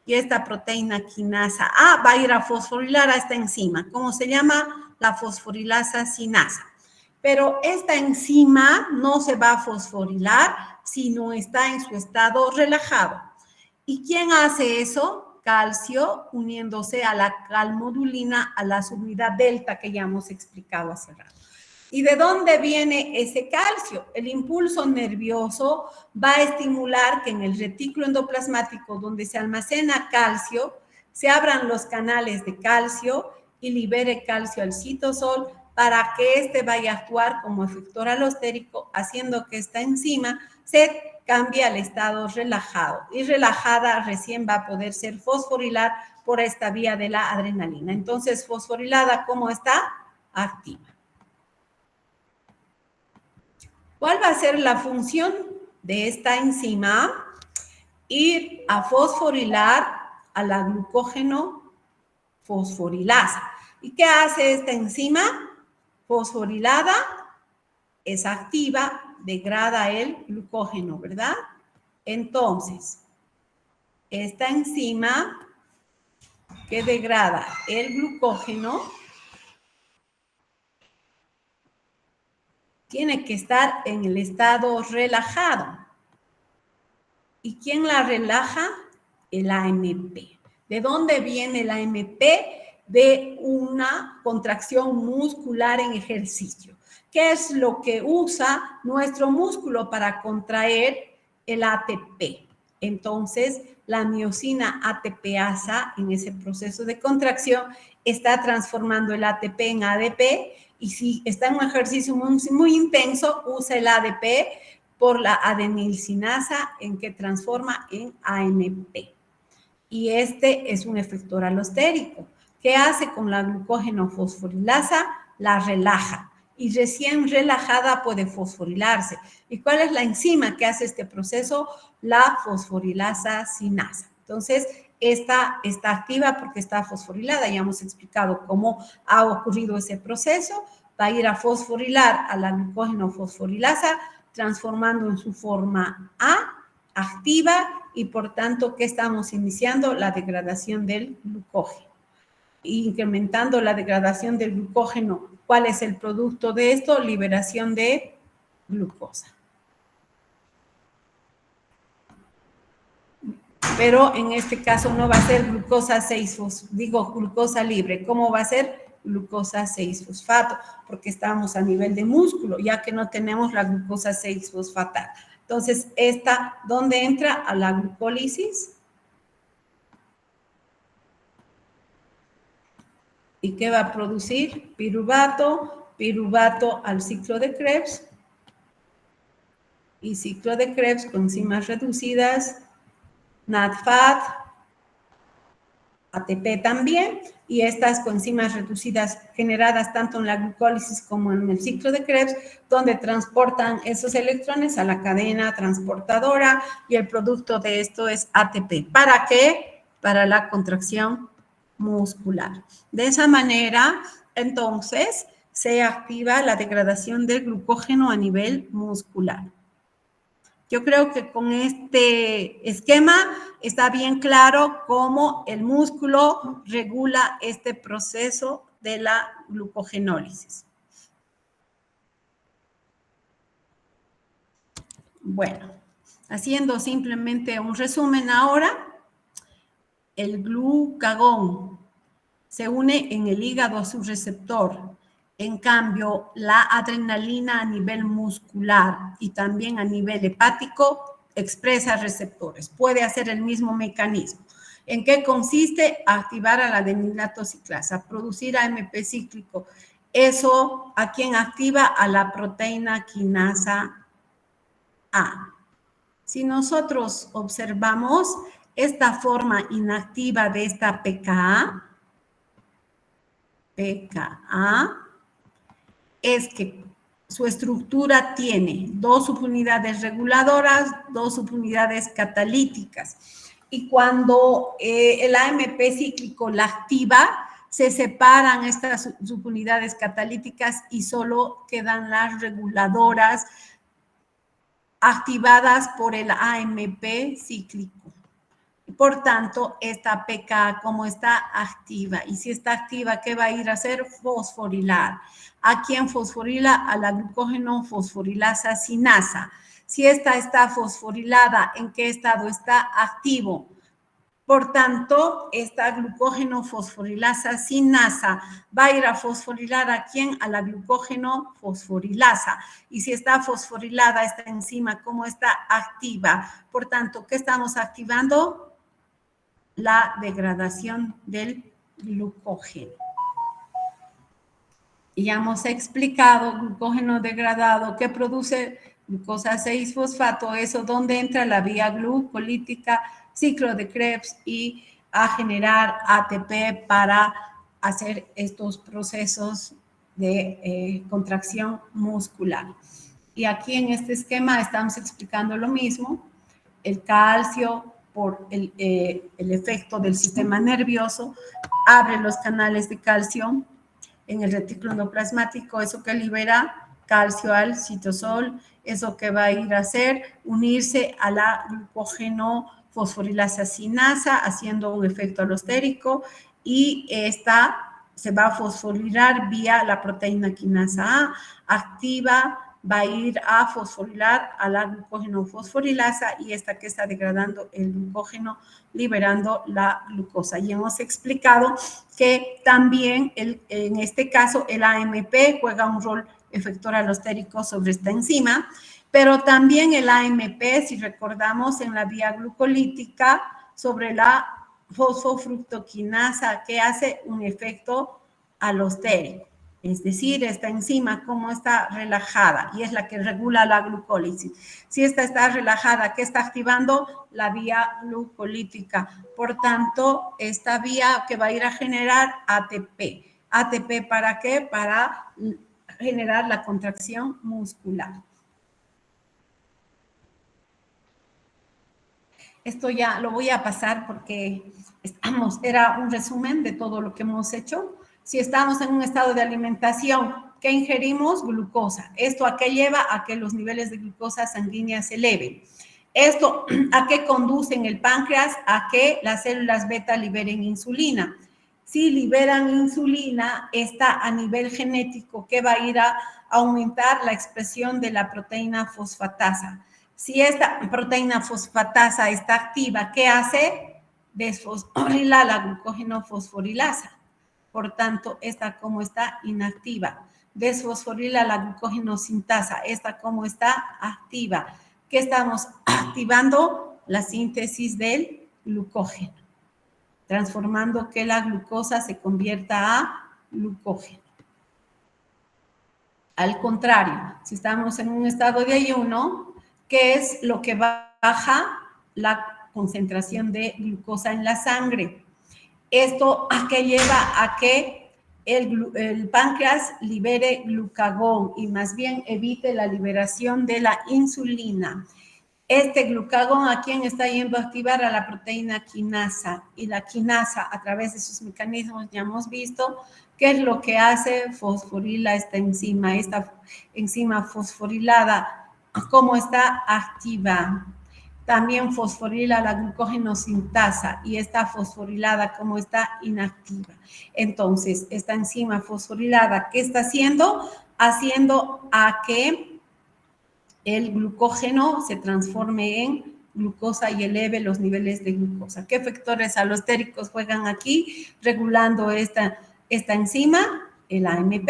y esta proteína quinasa A va a ir a fosforilar a esta enzima. ¿Cómo se llama? La fosforilasa sinasa. Pero esta enzima no se va a fosforilar si no está en su estado relajado. ¿Y quién hace eso? Calcio uniéndose a la calmodulina, a la subunidad delta que ya hemos explicado hace rato. ¿Y de dónde viene ese calcio? El impulso nervioso va a estimular que en el retículo endoplasmático, donde se almacena calcio, se abran los canales de calcio y libere calcio al citosol para que éste vaya a actuar como efector alostérico, haciendo que esta enzima se cambie al estado relajado. Y relajada recién va a poder ser fosforilar por esta vía de la adrenalina. Entonces, fosforilada, ¿cómo está? Activa. ¿Cuál va a ser la función de esta enzima? Ir a fosforilar a la glucógeno fosforilasa. ¿Y qué hace esta enzima? Fosforilada es activa, degrada el glucógeno, ¿verdad? Entonces, esta enzima que degrada el glucógeno tiene que estar en el estado relajado. ¿Y quién la relaja? El AMP. ¿De dónde viene el AMP? De una contracción muscular en ejercicio. ¿Qué es lo que usa nuestro músculo para contraer el ATP? Entonces, la miosina ATPasa en ese proceso de contracción está transformando el ATP en ADP y si está en un ejercicio muy intenso, usa el ADP por la adenilcinasa en que transforma en AMP. Y este es un efector alostérico. ¿Qué hace con la glucógeno fosforilasa? La relaja. Y recién relajada puede fosforilarse. ¿Y cuál es la enzima que hace este proceso? La fosforilasa sinasa. Entonces, esta está activa porque está fosforilada. Ya hemos explicado cómo ha ocurrido ese proceso. Va a ir a fosforilar a la glucógeno fosforilasa, transformando en su forma A, activa, y por tanto, ¿qué estamos iniciando? La degradación del glucógeno. Incrementando la degradación del glucógeno. ¿Cuál es el producto de esto? Liberación de glucosa. Pero en este caso no va a ser glucosa 6-fosfato, digo glucosa libre. ¿Cómo va a ser? Glucosa 6-fosfato, porque estamos a nivel de músculo, ya que no tenemos la glucosa 6-fosfatada. Entonces, esta, ¿dónde entra? A la glucólisis. ¿Y qué va a producir? Piruvato, piruvato al ciclo de Krebs. Y ciclo de Krebs con enzimas reducidas, NADFAT, ATP también, y estas coenzimas reducidas generadas tanto en la glucólisis como en el ciclo de Krebs, donde transportan esos electrones a la cadena transportadora y el producto de esto es ATP. ¿Para qué? Para la contracción muscular. De esa manera, entonces, se activa la degradación del glucógeno a nivel muscular. Yo creo que con este esquema está bien claro cómo el músculo regula este proceso de la glucogenólisis. Bueno, haciendo simplemente un resumen ahora, el glucagón se une en el hígado a su receptor. En cambio, la adrenalina a nivel muscular y también a nivel hepático expresa receptores. Puede hacer el mismo mecanismo. ¿En qué consiste? Activar a la adenilatociclasa, producir AMP cíclico. Eso, ¿a quién activa? A la proteína quinasa A. Si nosotros observamos esta forma inactiva de esta PKA, es que su estructura tiene 2 subunidades reguladoras, 2 subunidades catalíticas. Y cuando el AMP cíclico la activa, se separan estas subunidades catalíticas y solo quedan las reguladoras activadas por el AMP cíclico. Por tanto, esta pK, como está activa, y si está activa, ¿qué va a ir a hacer? Fosforilar. ¿A quién fosforila? A la glucógeno fosforilasa sinasa. Si esta está fosforilada, ¿en qué estado está? Activo. Por tanto, esta glucógeno fosforilasa sinasa va a ir a fosforilar ¿a quién? A la glucógeno fosforilasa. Y si está fosforilada esta enzima, ¿cómo está? Activa. Por tanto, ¿qué estamos activando? La degradación del glucógeno. Y ya hemos explicado glucógeno degradado que produce glucosa 6-fosfato, eso donde entra la vía glucolítica, ciclo de Krebs y a generar ATP para hacer estos procesos de contracción muscular. Y aquí en este esquema estamos explicando lo mismo, el calcio por el efecto del sistema nervioso, abre los canales de calcio en el retículo endoplasmático, eso que libera calcio al citosol, eso que va a ir a hacer, unirse a la glucógeno fosforilasa sinasa, haciendo un efecto alostérico, y esta se va a fosforilar vía la proteína quinasa A, activa, va a ir a fosforilar a la glucógeno fosforilasa y esta que está degradando el glucógeno, liberando la glucosa. Y hemos explicado que también en este caso el AMP juega un rol efector alostérico sobre esta enzima, pero también el AMP, si recordamos, en la vía glucolítica sobre la fosfofructoquinasa, que hace un efecto alostérico. Es decir, esta enzima, como está relajada, y es la que regula la glucólisis. Si esta está relajada, ¿qué está activando? La vía glucolítica. Por tanto, esta vía que va a ir a generar ATP. ¿ATP para qué? Para generar la contracción muscular. Esto ya lo voy a pasar porque era un resumen de todo lo que hemos hecho. Si estamos en un estado de alimentación, ¿qué ingerimos? Glucosa. ¿Esto a qué lleva? A que los niveles de glucosa sanguínea se eleven. ¿Esto a qué conduce en el páncreas? A que las células beta liberen insulina. Si liberan insulina, está a nivel genético que va a ir a aumentar la expresión de la proteína fosfatasa. Si esta proteína fosfatasa está activa, ¿qué hace? Desfosforila la glucógeno fosforilasa. Por tanto, esta como está inactiva. Desfosforila la glucógeno sintasa. Esta como está activa. ¿Qué estamos activando? La síntesis del glucógeno, transformando que la glucosa se convierta a glucógeno. Al contrario, si estamos en un estado de ayuno, ¿qué es lo que baja la concentración de glucosa en la sangre? ¿Esto a qué lleva? A que el páncreas libere glucagón y más bien evite la liberación de la insulina. Este glucagón, ¿a quién está yendo a activar? A la proteína quinasa. Y la quinasa, a través de sus mecanismos, ya hemos visto qué es lo que hace, fosforila esta enzima fosforilada, cómo está activa. También fosforila la glucógeno sintasa y está fosforilada como está inactiva. Entonces, esta enzima fosforilada, ¿qué está haciendo? Haciendo a que el glucógeno se transforme en glucosa y eleve los niveles de glucosa. ¿Qué factores alostéricos juegan aquí? Regulando esta enzima, el AMP.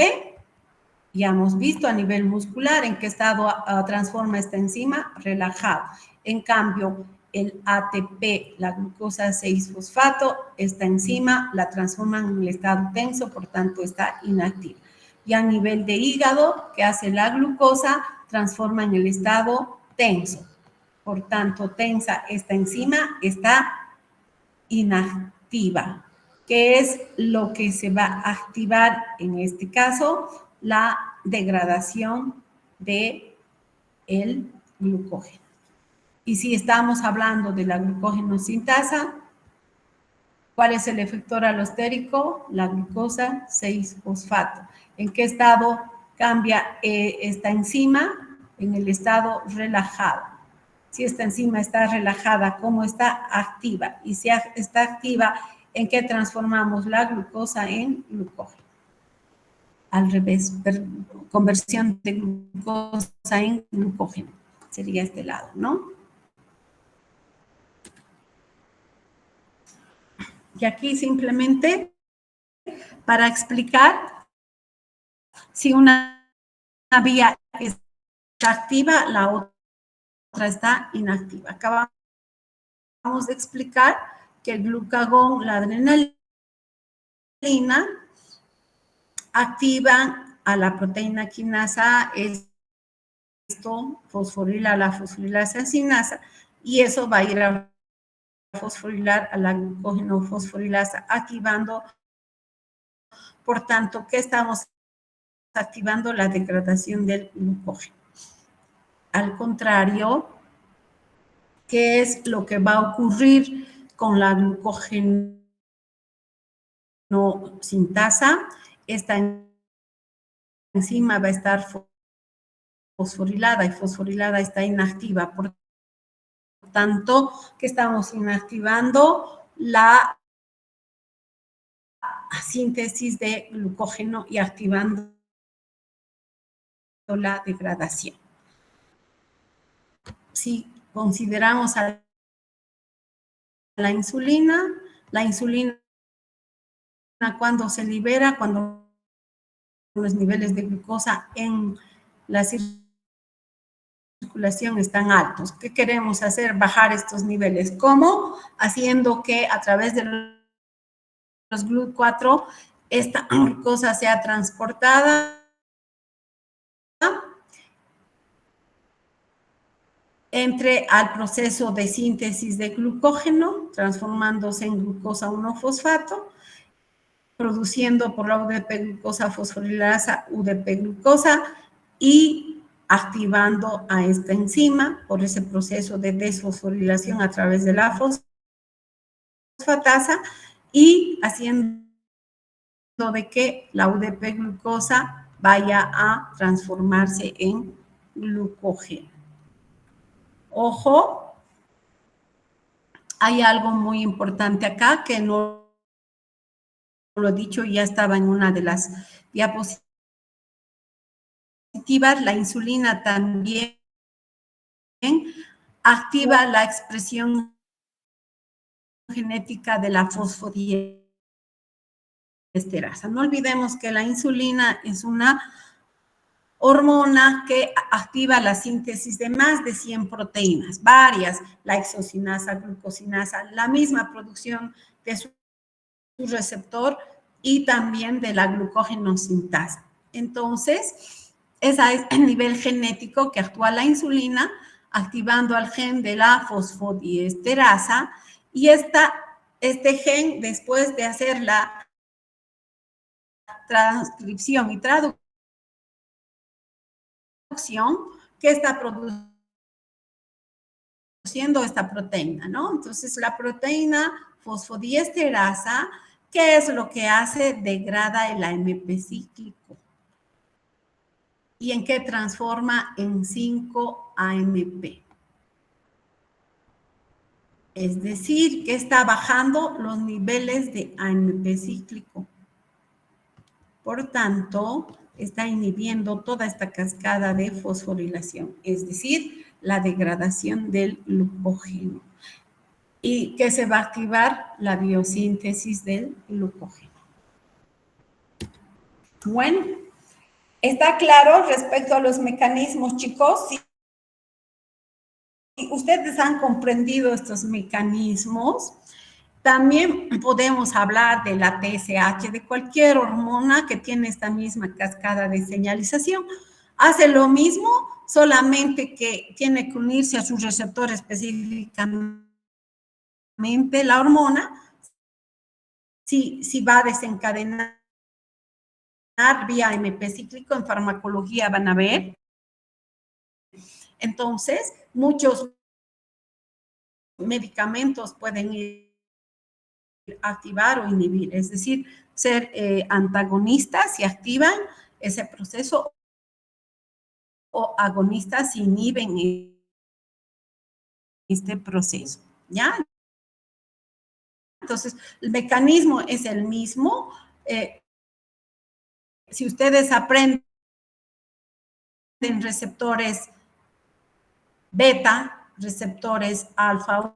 Ya hemos visto a nivel muscular en qué estado transforma esta enzima, relajado. En cambio, el ATP, la glucosa 6-fosfato, esta enzima la transforma en el estado tenso, por tanto está inactiva. Y a nivel de hígado, ¿qué hace la glucosa? Transforma en el estado tenso. Por tanto, tensa esta enzima está inactiva. ¿Qué es lo que se va a activar en este caso? La degradación del glucógeno. Y si estamos hablando de la glucógeno sintasa, ¿cuál es el efector alostérico? La glucosa 6-fosfato. ¿En qué estado cambia esta enzima? En el estado relajado. si esta enzima está relajada, cómo está activa. Y si está activa, ¿en qué transformamos la glucosa en glucógeno? Al revés, conversión de glucosa en glucógeno. Sería este lado, ¿no? Y aquí simplemente para explicar si una vía está activa, la otra está inactiva. Acabamos de explicar que el glucagón, la adrenalina, activan a la proteína quinasa, esto fosforila la fosforilasa sinasa, y eso va a ir a fosforilar a la glucógeno fosforilasa, activando, por tanto, ¿qué estamos activando? La degradación del glucógeno. Al contrario, ¿qué es lo que va a ocurrir con la glucógeno sintasa? Esta enzima va a estar fosforilada y fosforilada está inactiva. Por tanto, ¿qué estamos inactivando? La síntesis de glucógeno y activando la degradación. Si consideramos a la insulina cuando se libera, cuando los niveles de glucosa en la circulación están altos. ¿Qué queremos hacer? Bajar estos niveles. ¿Cómo? Haciendo que a través de los GLUT4 esta glucosa sea transportada entre al proceso de síntesis de glucógeno, transformándose en glucosa 1-fosfato, produciendo por la UDP-glucosa fosforilasa UDP-glucosa y activando a esta enzima por ese proceso de desfosforilación a través de la fosfatasa y haciendo de que la UDP-glucosa vaya a transformarse en glucógeno. Ojo, hay algo muy importante acá que no lo he dicho, ya estaba en una de las diapositivas. La insulina también activa la expresión genética de la fosfodiesterasa. No olvidemos que la insulina es una hormona que activa la síntesis de más de 100 proteínas, varias, la exocinasa, glucosinasa, la misma producción de su receptor y también de la glucógeno sintasa. Entonces, ese es el nivel genético que actúa la insulina, activando al gen de la fosfodiesterasa, y este gen, después de hacer la transcripción y traducción, ¿qué está produciendo esta proteína, ¿no? Entonces, la proteína fosfodiesterasa, ¿qué es lo que hace? Degrada el AMP cíclico. ¿Y en qué transforma? En 5-AMP. Es decir, que está bajando los niveles de AMP cíclico. Por tanto, está inhibiendo toda esta cascada de fosforilación, es decir, la degradación del glucógeno. ¿Y qué se va a activar? La biosíntesis del glucógeno. Bueno, ¿está claro respecto a los mecanismos, chicos? Si ustedes han comprendido estos mecanismos, también podemos hablar de la TSH, de cualquier hormona que tiene esta misma cascada de señalización. Hace lo mismo, solamente que tiene que unirse a su receptor específicamente la hormona, si va a desencadenar vía AMP cíclico, en farmacología van a ver. Entonces, muchos medicamentos pueden activar o inhibir, es decir, ser antagonistas si activan ese proceso o agonistas si inhiben este proceso, ¿ya? Entonces, el mecanismo es el mismo. Si ustedes aprenden receptores beta, receptores alfa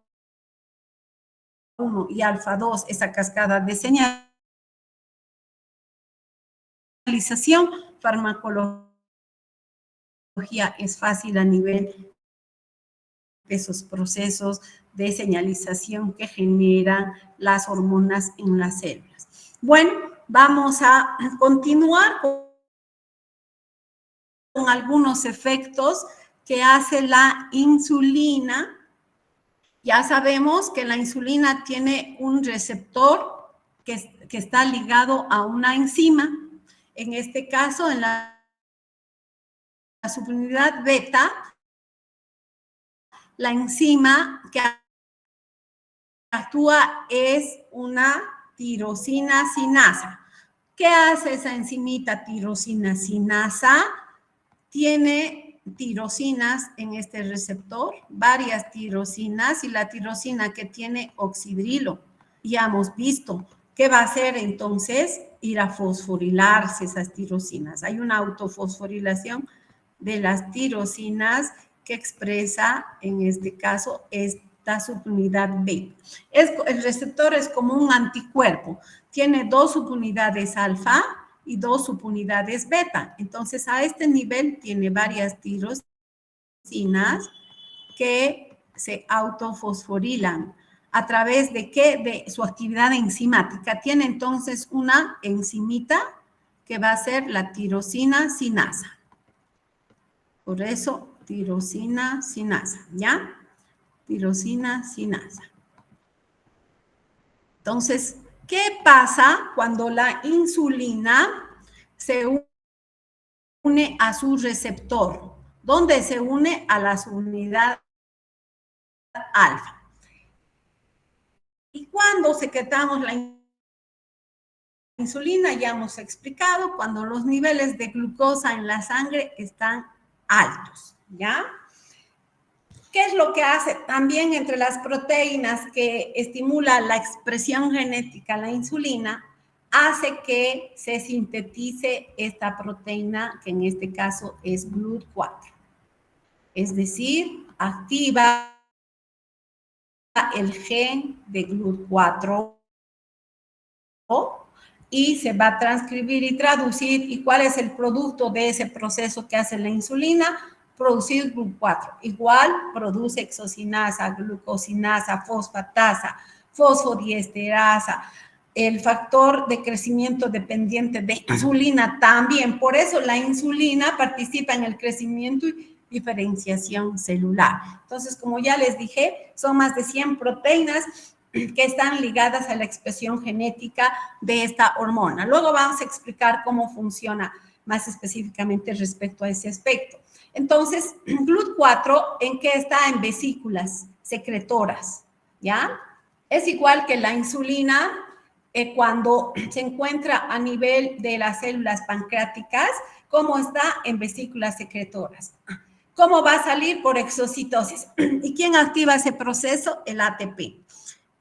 1 y alfa 2, esa cascada de señalización, farmacología es fácil a nivel de esos procesos de señalización que generan las hormonas en las células. Bueno, vamos a continuar con algunos efectos que hace la insulina. Ya sabemos que la insulina tiene un receptor que está ligado a una enzima. En este caso, en la subunidad beta, la enzima que actúa es una tirosina sinasa. ¿Qué hace esa enzimita tirosina sinasa? Tiene tirosinas en este receptor, varias tirosinas, y la tirosina que tiene oxidrilo, ya hemos visto. ¿Qué va a hacer entonces? Ir a fosforilarse esas tirosinas. Hay una autofosforilación de las tirosinas que expresa, en este caso, esta subunidad B. El receptor es como un anticuerpo. Tiene dos subunidades alfa y dos subunidades beta. Entonces, a este nivel tiene varias tirosinas que se autofosforilan. ¿A través de qué? De su actividad enzimática. Tiene entonces una enzimita que va a ser la tirosina sinasa. Por eso, tirosina sinasa, ¿ya? Tirosina sinasa. Entonces, ¿qué pasa cuando la insulina se une a su receptor? ¿Dónde se une? A la subunidad alfa. Y cuando secretamos la insulina, ya hemos explicado, cuando los niveles de glucosa en la sangre están altos, ¿ya? ¿Qué es lo que hace? También entre las proteínas que estimula la expresión genética, la insulina, hace que se sintetice esta proteína, que en este caso es GLUT4. Es decir, activa el gen de GLUT4 y se va a transcribir y traducir. ¿Y cuál es el producto de ese proceso que hace la insulina? Producir GLUT4. Igual produce exocinasa, glucosinasa, fosfatasa, fosfodiesterasa, el factor de crecimiento dependiente de insulina también. Por eso la insulina participa en el crecimiento y diferenciación celular. Entonces, como ya les dije, son más de 100 proteínas que están ligadas a la expresión genética de esta hormona. Luego vamos a explicar cómo funciona más específicamente respecto a ese aspecto. Entonces, GLUT4, ¿en qué está? En vesículas secretoras, ¿ya? Es igual que la insulina cuando se encuentra a nivel de las células pancreáticas, ¿cómo está? En vesículas secretoras. ¿Cómo va a salir? Por exocitosis. ¿Y quién activa ese proceso? El ATP.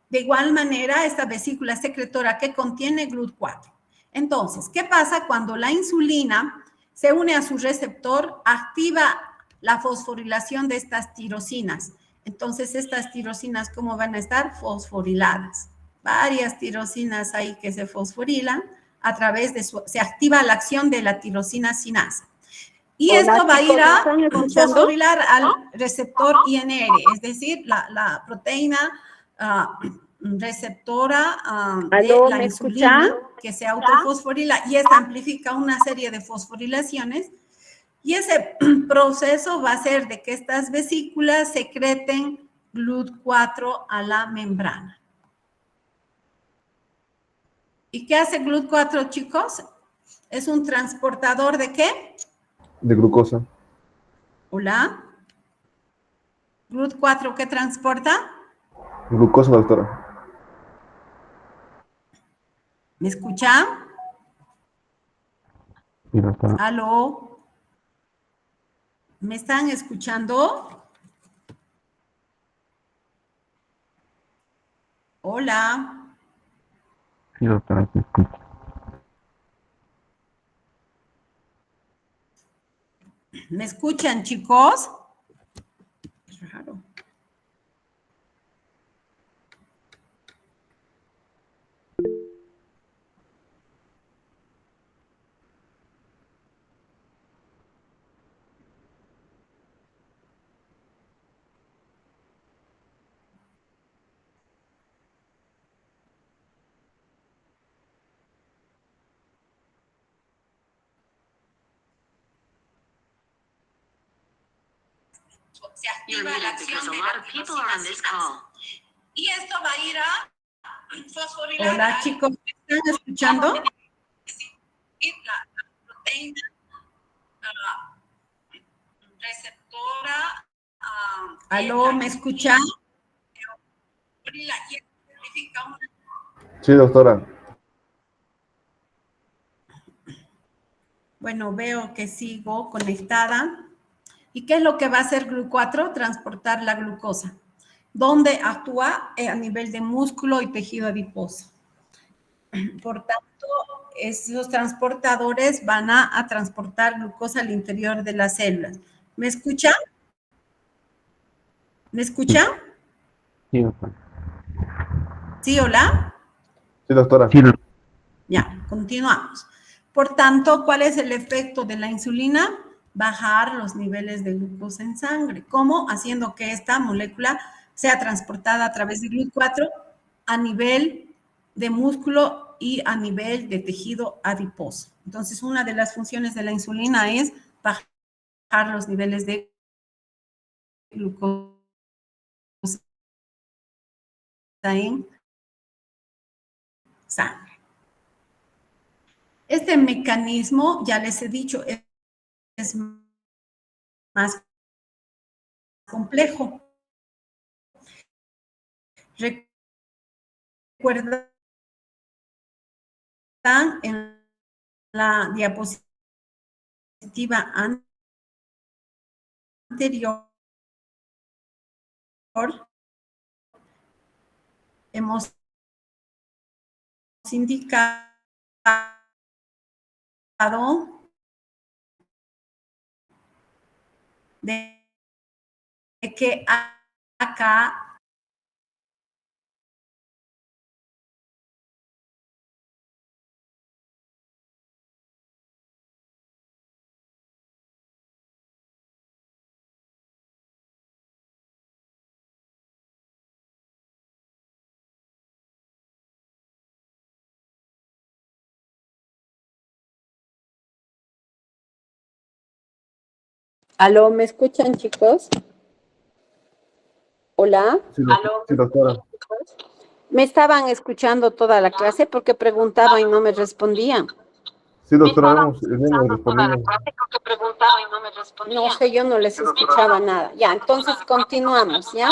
De igual manera, esta vesícula secretora que contiene GLUT4. Entonces, ¿qué pasa cuando la insulina se une a su receptor? Activa la fosforilación de estas tirosinas. Entonces, estas tirosinas, ¿cómo van a estar? Fosforiladas. Varias tirosinas ahí que se fosforilan a través de se activa la acción de la tirosina sinasa. Y Hola, esto va a ir a fosforilar al ¿no? receptor INR, es decir, la proteína receptora de la insulina que se autofosforila, y esta amplifica una serie de fosforilaciones, y ese proceso va a hacer de que estas vesículas secreten GLUT4 a la membrana. ¿Y qué hace GLUT4, chicos? ¿Es un transportador de qué? De glucosa. Hola. GLUT4, ¿qué transporta? Glucosa, doctora. ¿Me escuchan? Mira, está. ¿Aló? ¿Me están escuchando? Hola, Sí, doctora, te escucho. ¿me escuchan, chicos? Raro. Se activa la acción de la tirosinasa. Y esto va a ir a fosforilar. Hola, chicos, ¿me están escuchando? La proteína receptora. ¿Aló, me escuchan? Sí, doctora. Bueno, veo que sigo conectada. ¿Y qué es lo que va a hacer GLU4? Transportar la glucosa. ¿Dónde actúa? A nivel de músculo y tejido adiposo. Por tanto, esos transportadores van a transportar glucosa al interior de las células. ¿Me escuchan? ¿Me escuchan? Sí, doctora. ¿Sí, hola? Sí, doctora. Sí, doctora. Ya, continuamos. Por tanto, ¿cuál es el efecto de la insulina? Bajar los niveles de glucosa en sangre. ¿Cómo? Haciendo que esta molécula sea transportada a través de GLUT4 a nivel de músculo y a nivel de tejido adiposo. Entonces, una de las funciones de la insulina es bajar los niveles de glucosa en sangre. Este mecanismo, ya les he dicho, es más complejo. Recuerdan en la diapositiva anterior, hemos indicado de que acá ¿Aló, me escuchan, chicos? Hola. Sí, sí, doctora. Me estaban escuchando toda la clase porque preguntaba y no me respondían. Sí, doctora, hemos respondido. No sé, yo no les escuchaba nada. Ya, entonces continuamos, ¿ya?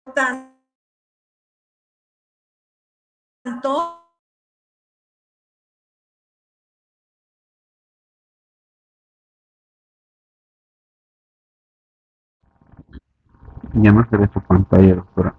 Por tanto, Ya no se ve su pantalla, doctora.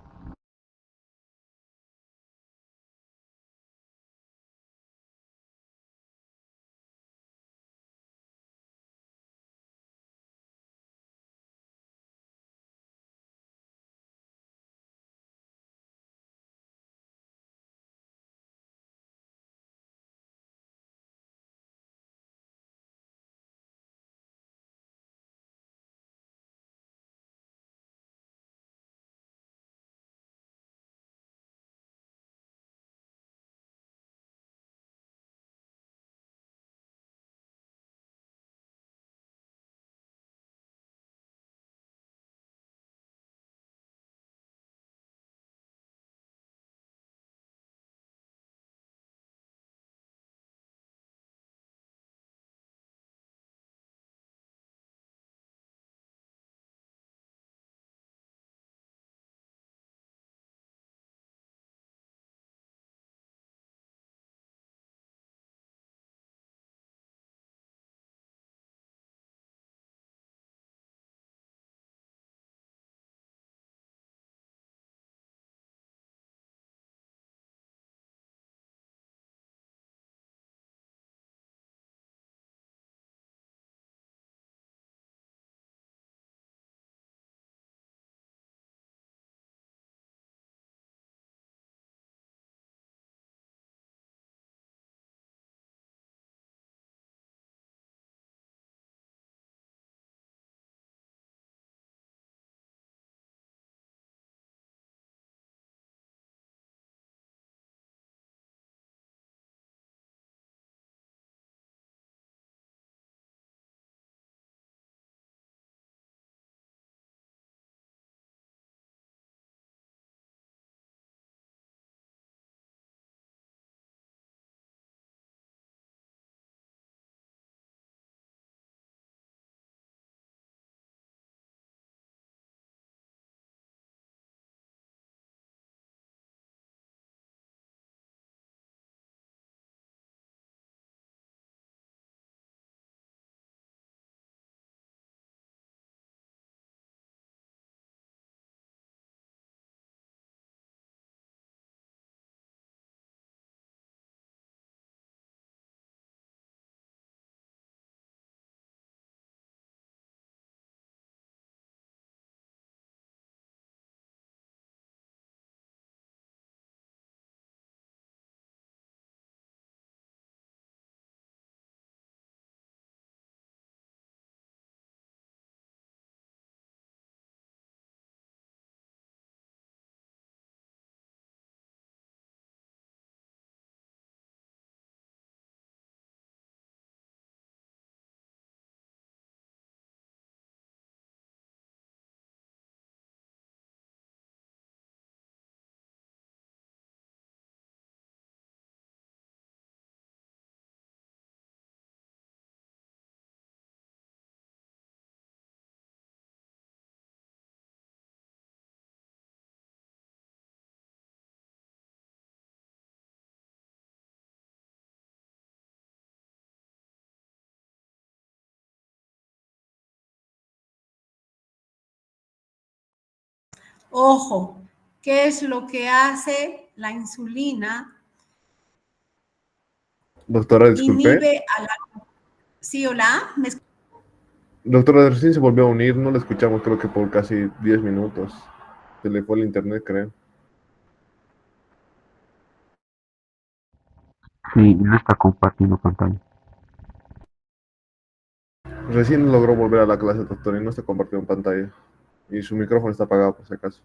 Ojo, ¿qué es lo que hace la insulina? Doctora, disculpe. Inhibe a la... ¿Sí, hola? Doctora, recién se volvió a unir, no la escuchamos creo que por casi 10 minutos. Se le fue el internet, creo. Sí, no está compartiendo pantalla. Recién logró volver a la clase, doctora, y no está compartiendo pantalla. Y su micrófono está apagado, por si acaso.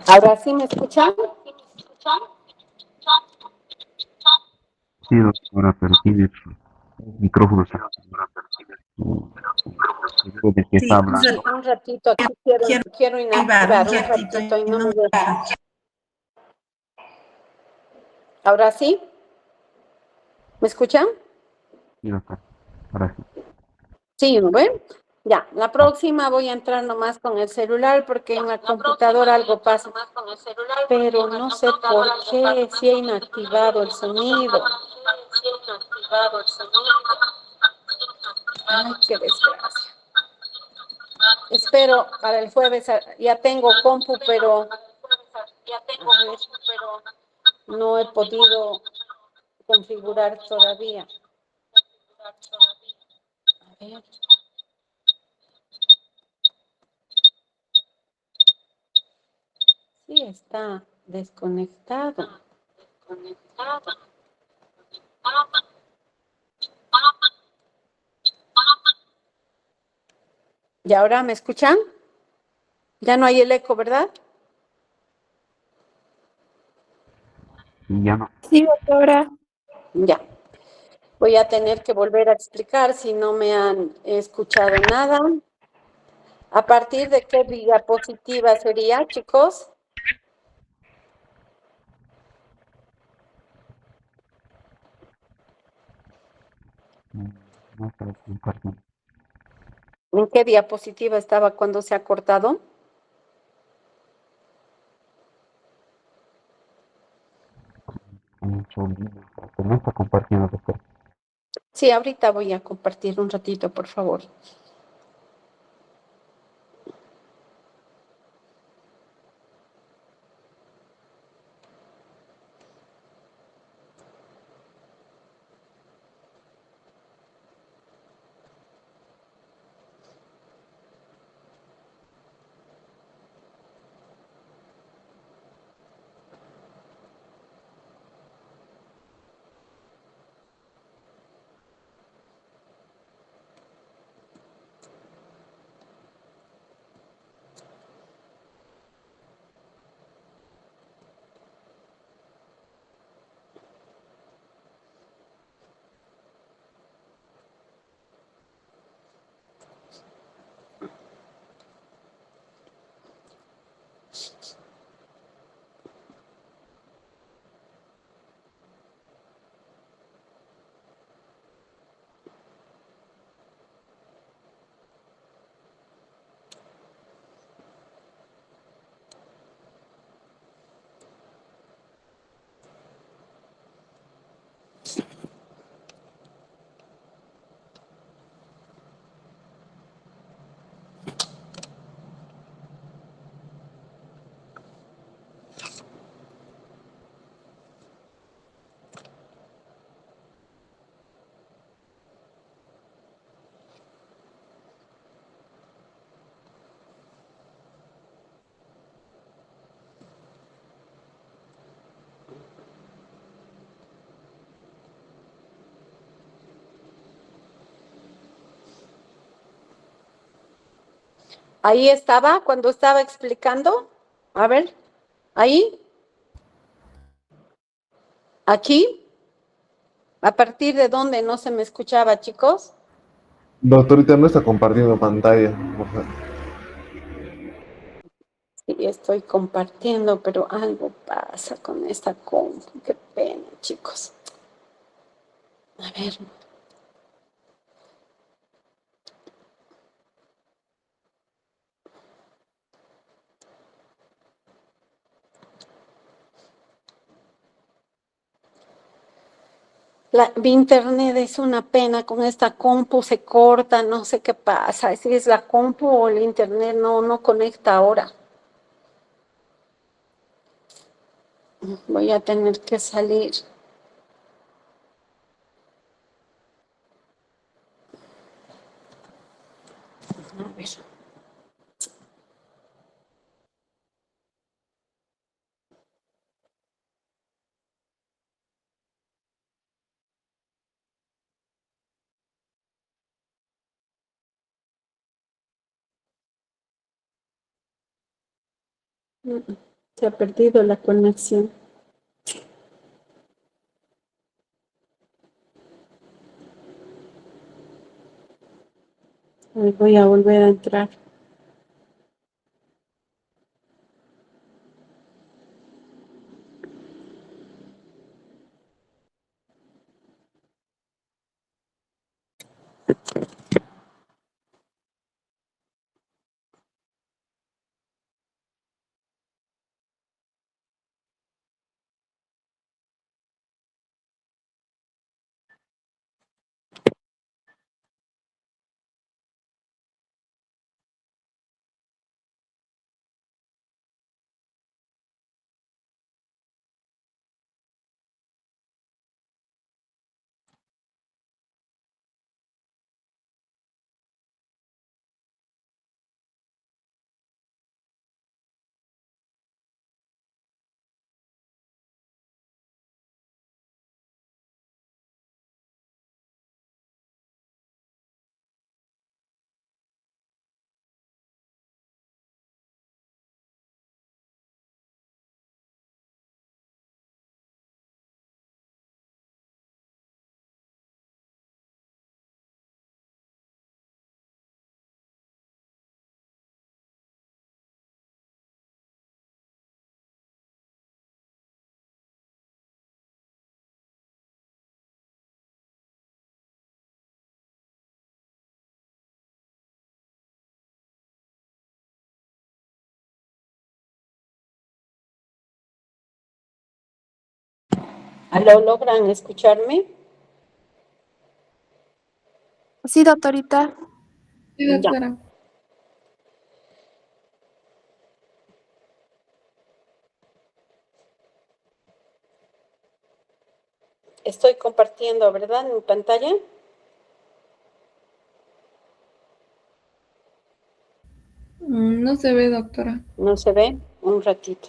Ahora sí me escuchan. Sí, doctora, pero tiene su micrófono cerrado. Seguro de que está Sí, hablando. Un ratito, aquí quiero quiero activar inactivar un un ratito ratito y y no no me me deja. deja. Ahora sí, ¿me escuchan? Sí, doctora. Ahora sí. Sí, ¿no ven? Ya, la próxima voy a entrar nomás con el celular porque en la computadora algo pasa. Pero no sé por qué si he inactivado el sonido. Ay, qué desgracia. Espero para el jueves, ya tengo compu, pero no he podido configurar todavía. A ver. Sí, está desconectado. ¿Y ahora me escuchan? Ya no hay el eco, ¿verdad? Y ya no. Sí, doctora. Ya. Voy a tener que volver a explicar si no me han escuchado nada. ¿A partir de qué diapositiva sería, chicos? No está compartiendo. ¿En qué diapositiva estaba cuando se ha cortado? Un segundo, pero no está compartiendo, doctora. Sí, ahorita voy a compartir un ratito, por favor. Ahí estaba cuando estaba explicando. A ver, ahí, aquí, a partir de dónde no se me escuchaba, chicos. Doctorita, no está compartiendo pantalla. Por favor. Sí, estoy compartiendo, pero algo pasa con esta compu. Qué pena, chicos. A ver. Mi internet es una pena con esta compu, se corta, no sé qué pasa. Si es la compu o el internet no conecta ahora. Voy a tener que salir. A ver. Se ha perdido la conexión. Voy a volver a entrar. ¿Aló, logran escucharme? Sí, doctorita. Sí, Ya. doctora. Estoy compartiendo, ¿verdad? En mi pantalla. No se ve, doctora. No se ve. Un ratito.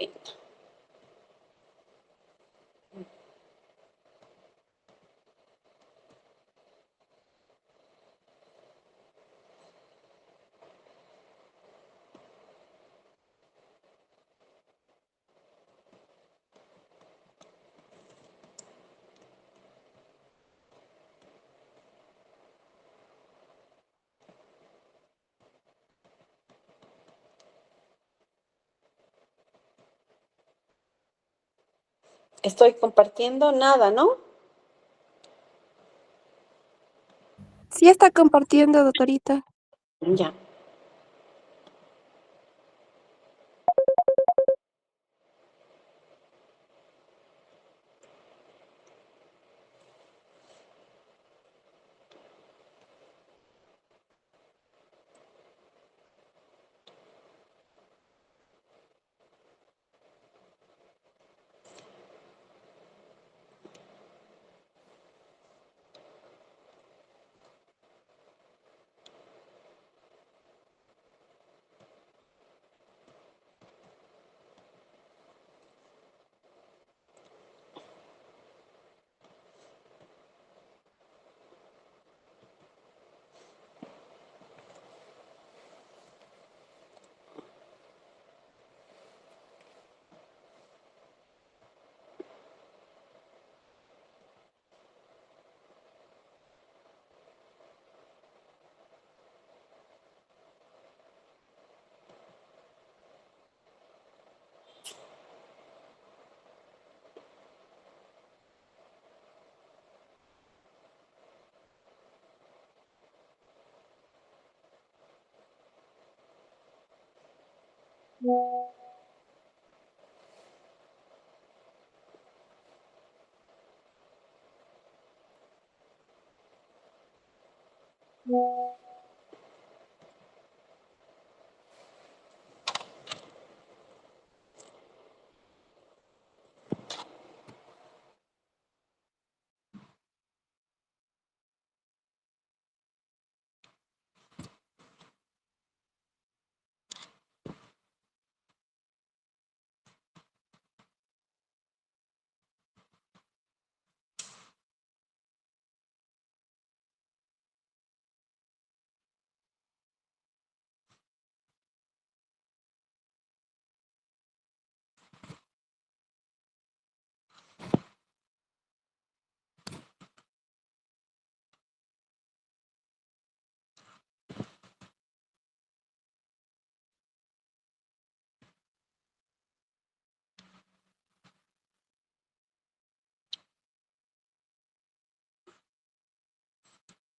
Bien. Estoy compartiendo nada, ¿no? Sí está compartiendo, doctorita. Ya.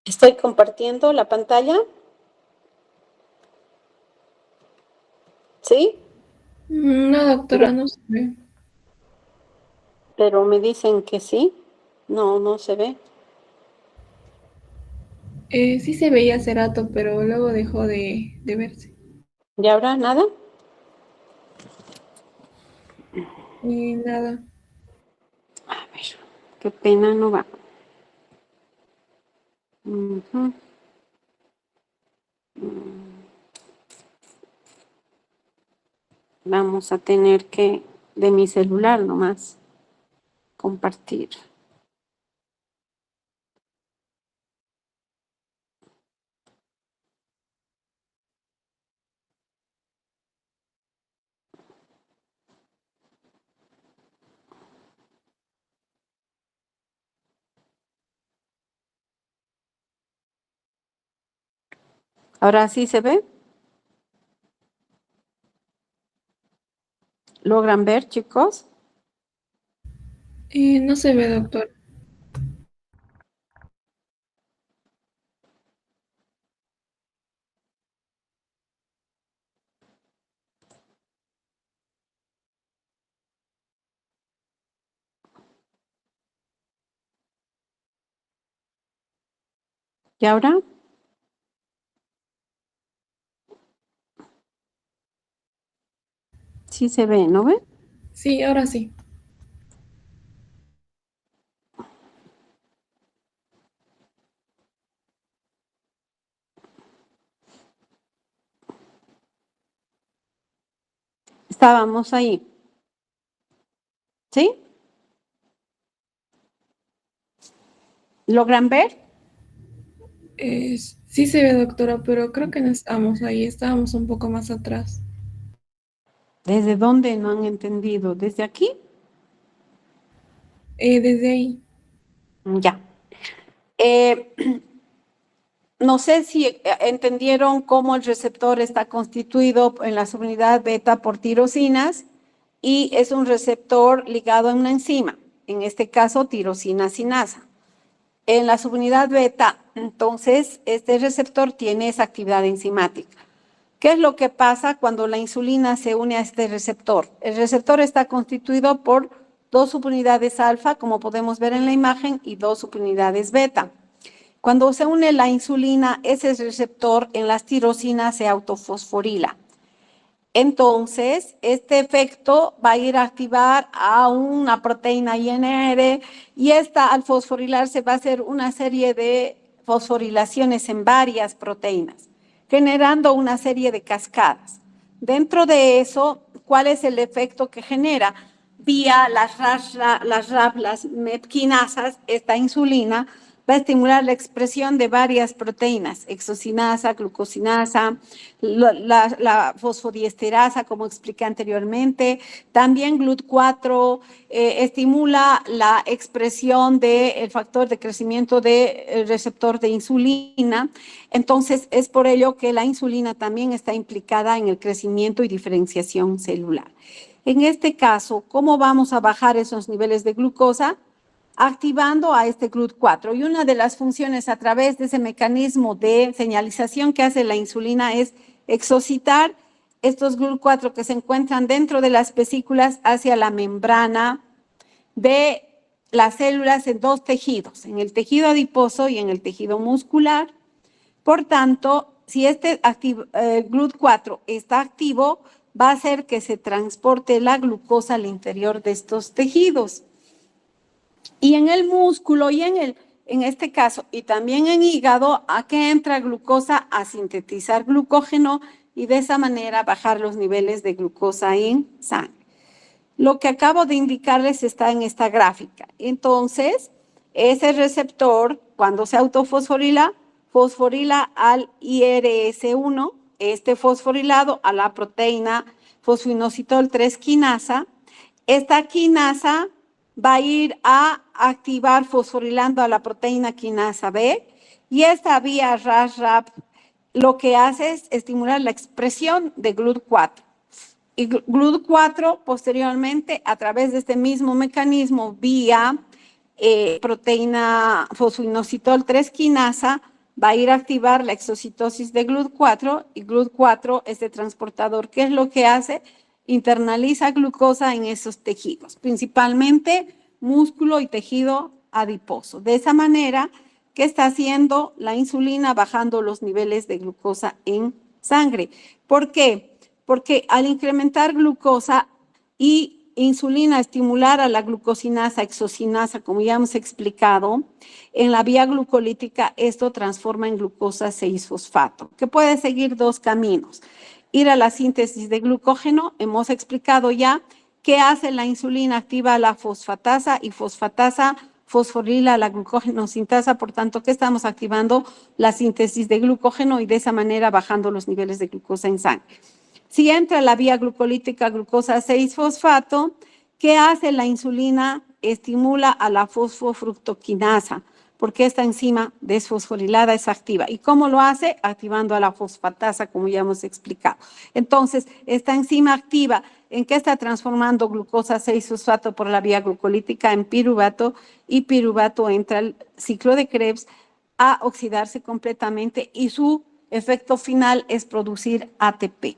Estoy compartiendo la pantalla. ¿Sí? No, doctora, no se ve. Pero me dicen que sí. No, no se ve. Sí se veía hace rato, pero luego dejó de verse. ¿Y ahora nada? Nada. A ver, qué pena, no va. Ujú. Vamos a tener que, de mi celular nomás, compartir. ¿Ahora sí se ve? ¿Logran ver, chicos? No se ve, doctor. ¿Y ahora? Sí se ve, ¿no ve? Sí, ahora sí. Estábamos ahí. ¿Sí? ¿Logran ver? Sí se ve, doctora, pero creo que no estamos ahí, estábamos un poco más atrás. ¿Desde dónde no han entendido? ¿Desde aquí? Desde ahí. Ya. Eh, no sé si entendieron cómo el receptor está constituido en la subunidad beta por tirosinas y es un receptor ligado a una enzima, en este caso tirosina sinasa. En la subunidad beta, entonces, este receptor tiene esa actividad enzimática. ¿Qué es lo que pasa cuando la insulina se une a este receptor? El receptor está constituido por dos subunidades alfa, como podemos ver en la imagen, y dos subunidades beta. Cuando se une la insulina, ese receptor en las tirosinas se autofosforila. Entonces, este efecto va a ir a activar a una proteína INR y esta al fosforilarse va a hacer una serie de fosforilaciones en varias proteínas, generando una serie de cascadas. Dentro de eso, ¿cuál es el efecto que genera? Vía las mepquinasas, esta insulina va a estimular la expresión de varias proteínas, exocinasa, glucosinasa, la fosfodiesterasa, como expliqué anteriormente. También GLUT4 estimula la expresión del factor de crecimiento del receptor de insulina. Entonces, es por ello que la insulina también está implicada en el crecimiento y diferenciación celular. En este caso, ¿cómo vamos a bajar esos niveles de glucosa? Activando a este GLUT4. Y una de las funciones a través de ese mecanismo de señalización que hace la insulina es exocitar estos GLUT4 que se encuentran dentro de las vesículas hacia la membrana de las células en dos tejidos, en el tejido adiposo y en el tejido muscular. Por tanto, si este GLUT4 está activo, va a hacer que se transporte la glucosa al interior de estos tejidos. Y en el músculo y en este caso, y también en hígado, ¿a qué entra glucosa? A sintetizar glucógeno y de esa manera bajar los niveles de glucosa en sangre. Lo que acabo de indicarles está en esta gráfica. Entonces, ese receptor, cuando se autofosforila, fosforila al IRS1, este fosforilado a la proteína fosfoinositol 3 quinasa. Esta quinasa va a ir a activar fosforilando a la proteína quinasa B y esta vía RAS-RAP lo que hace es estimular la expresión de GLUT4. Y GLUT4 posteriormente a través de este mismo mecanismo vía proteína fosfoinositol 3 quinasa va a ir a activar la exocitosis de GLUT4 y GLUT4, este transportador, ¿qué es lo que hace? Internaliza glucosa en esos tejidos, principalmente músculo y tejido adiposo. De esa manera, ¿qué está haciendo la insulina? Bajando los niveles de glucosa en sangre. ¿Por qué? Porque al incrementar glucosa y insulina estimular a la glucosinasa, exocinasa, como ya hemos explicado, en la vía glucolítica esto transforma en glucosa 6-fosfato, que puede seguir dos caminos. Ir a la síntesis de glucógeno, hemos explicado ya qué hace la insulina, activa la fosfatasa y fosfatasa fosforila la glucógeno sintasa, por tanto, ¿qué estamos activando? La síntesis de glucógeno y de esa manera bajando los niveles de glucosa en sangre. Si entra la vía glucolítica glucosa 6-fosfato, ¿qué hace la insulina? Estimula a la fosfofructoquinasa, porque esta enzima desfosforilada es activa. ¿Y cómo lo hace? Activando a la fosfatasa, como ya hemos explicado. Entonces, esta enzima activa, ¿en qué está transformando glucosa 6-fosfato por la vía glucolítica? En piruvato, y piruvato entra al ciclo de Krebs a oxidarse completamente y su efecto final es producir ATP.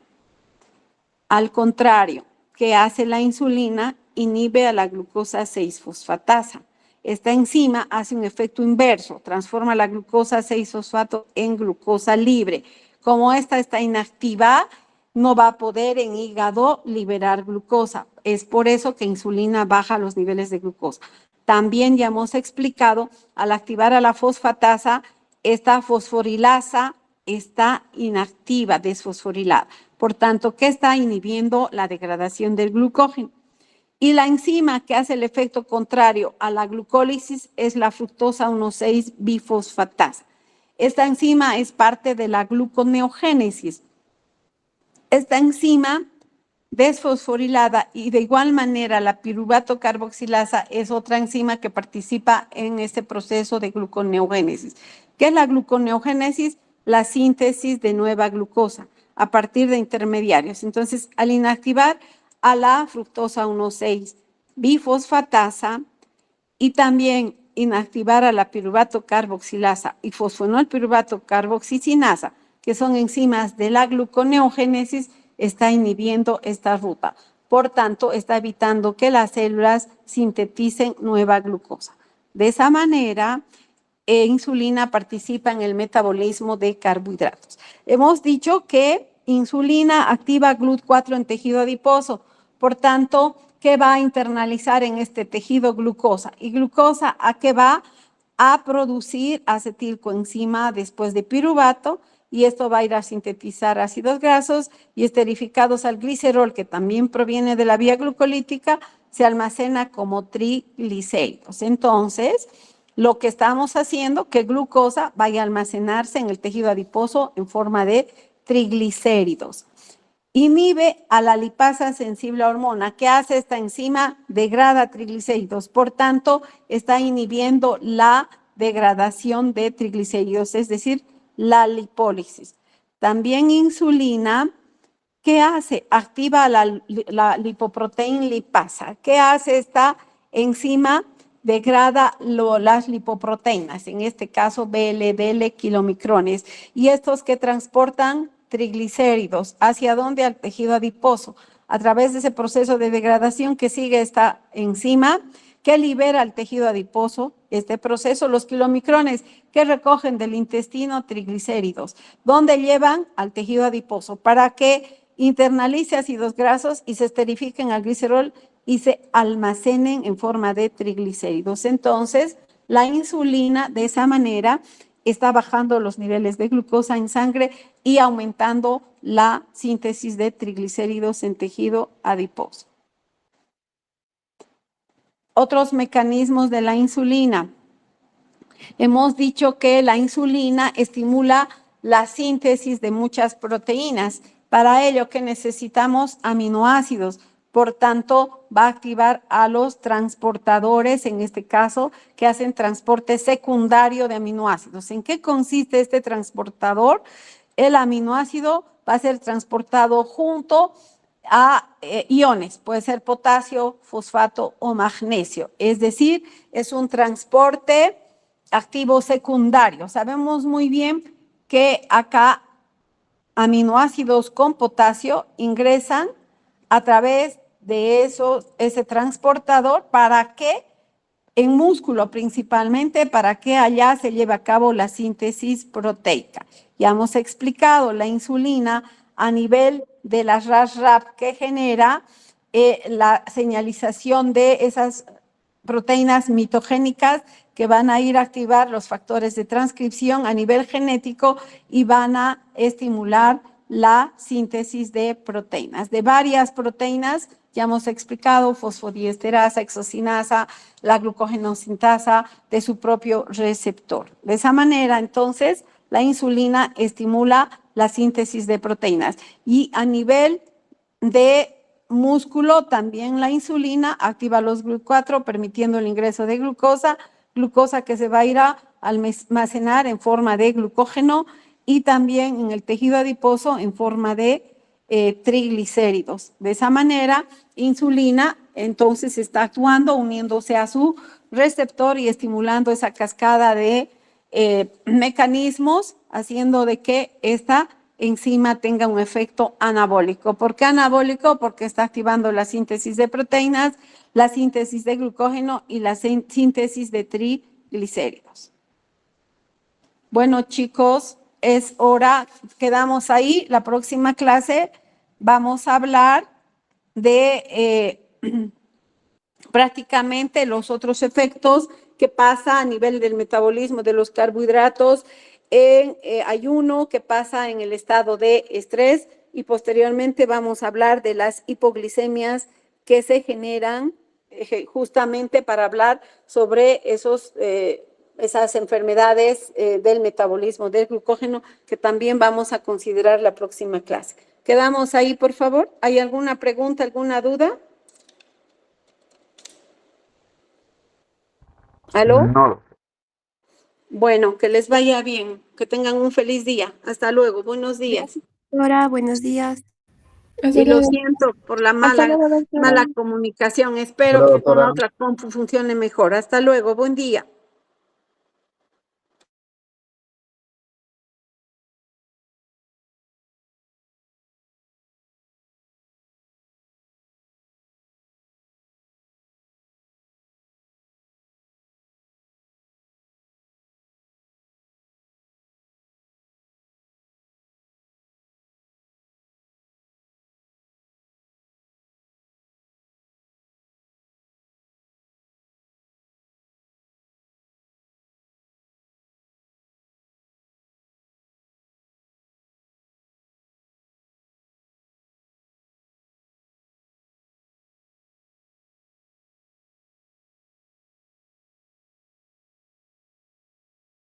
Al contrario, ¿qué hace la insulina? Inhibe a la glucosa 6-fosfatasa. Esta enzima hace un efecto inverso, transforma la glucosa 6-fosfato en glucosa libre. Como esta está inactiva, no va a poder en hígado liberar glucosa. Es por eso que insulina baja los niveles de glucosa. También ya hemos explicado, al activar a la fosfatasa, esta fosforilasa está inactiva, desfosforilada. Por tanto, ¿qué está inhibiendo? La degradación del glucógeno. Y la enzima que hace el efecto contrario a la glucólisis es la fructosa 1,6-bifosfatasa. Esta enzima es parte de la gluconeogénesis. Esta enzima desfosforilada y de igual manera la piruvato carboxilasa es otra enzima que participa en este proceso de gluconeogénesis. ¿Qué es la gluconeogénesis? La síntesis de nueva glucosa a partir de intermediarios. Entonces, al inactivar a la fructosa 1,6-bifosfatasa y también inactivar a la piruvato carboxilasa y fosfonol piruvato carboxicinasa, que son enzimas de la gluconeogénesis, está inhibiendo esta ruta. Por tanto, está evitando que las células sinteticen nueva glucosa. De esa manera, insulina participa en el metabolismo de carbohidratos. Hemos dicho que insulina activa GLUT4 en tejido adiposo, por tanto, ¿qué va a internalizar en este tejido? Glucosa. ¿Y glucosa a qué va? A producir acetilcoenzima después de piruvato, y esto va a ir a sintetizar ácidos grasos y esterificados al glicerol, que también proviene de la vía glucolítica, se almacena como triglicéridos. Entonces, lo que estamos haciendo, que glucosa vaya a almacenarse en el tejido adiposo en forma de triglicéridos. Inhibe a la lipasa sensible a hormona. ¿Qué hace esta enzima? Degrada triglicéridos. Por tanto, está inhibiendo la degradación de triglicéridos, es decir, la lipólisis. También insulina, ¿qué hace? Activa la lipoproteína lipasa. ¿Qué hace esta enzima? Degrada las lipoproteínas, en este caso VLDL kilomicrones, y estos que transportan triglicéridos. ¿Hacia dónde? Al tejido adiposo. A través de ese proceso de degradación que sigue esta enzima, que libera al tejido adiposo, este proceso, los kilomicrones que recogen del intestino triglicéridos, donde llevan al tejido adiposo para que internalice ácidos grasos y se esterifiquen al glicerol y se almacenen en forma de triglicéridos. Entonces, la insulina de esa manera está bajando los niveles de glucosa en sangre y aumentando la síntesis de triglicéridos en tejido adiposo. Otros mecanismos de la insulina. Hemos dicho que la insulina estimula la síntesis de muchas proteínas. Para ello que necesitamos aminoácidos. Por tanto, va a activar a los transportadores, en este caso, que hacen transporte secundario de aminoácidos. ¿En qué consiste este transportador? El aminoácido va a ser transportado junto a iones, puede ser potasio, fosfato o magnesio. Es decir, es un transporte activo secundario. Sabemos muy bien que acá aminoácidos con potasio ingresan a través de ese transportador para que en músculo principalmente, para que allá se lleve a cabo la síntesis proteica. Ya hemos explicado la insulina a nivel de las RAS-RAP que genera la señalización de esas proteínas mitogénicas que van a ir a activar los factores de transcripción a nivel genético y van a estimular la síntesis de proteínas, de varias proteínas. Ya hemos explicado fosfodiesterasa, hexocinasa, la glucogenosintasa de su propio receptor. De esa manera, entonces, la insulina estimula la síntesis de proteínas. Y a nivel de músculo, también la insulina activa los GLUT4, permitiendo el ingreso de glucosa que se va a ir a almacenar en forma de glucógeno y también en el tejido adiposo en forma de triglicéridos. De esa manera, insulina entonces está actuando, uniéndose a su receptor y estimulando esa cascada de mecanismos, haciendo de que esta enzima tenga un efecto anabólico. ¿Por qué anabólico? Porque está activando la síntesis de proteínas, la síntesis de glucógeno y la síntesis de triglicéridos. Bueno, chicos, es hora, quedamos ahí. La próxima clase vamos a hablar de prácticamente los otros efectos que pasa a nivel del metabolismo de los carbohidratos en ayuno, que pasa en el estado de estrés, y posteriormente vamos a hablar de las hipoglicemias que se generan justamente para hablar sobre esas enfermedades del metabolismo del glucógeno que también vamos a considerar la próxima clase. ¿Quedamos ahí, por favor? ¿Hay alguna pregunta, alguna duda? ¿Aló? No, Bueno, que les vaya bien, que tengan un feliz día. Hasta luego, buenos días. Doctora, buenos días. Hasta Y lo luego. siento por la Hasta luego, doctora. mala comunicación. Espero Hola, que con la doctora. otra compu funcione mejor. Hasta luego, buen día.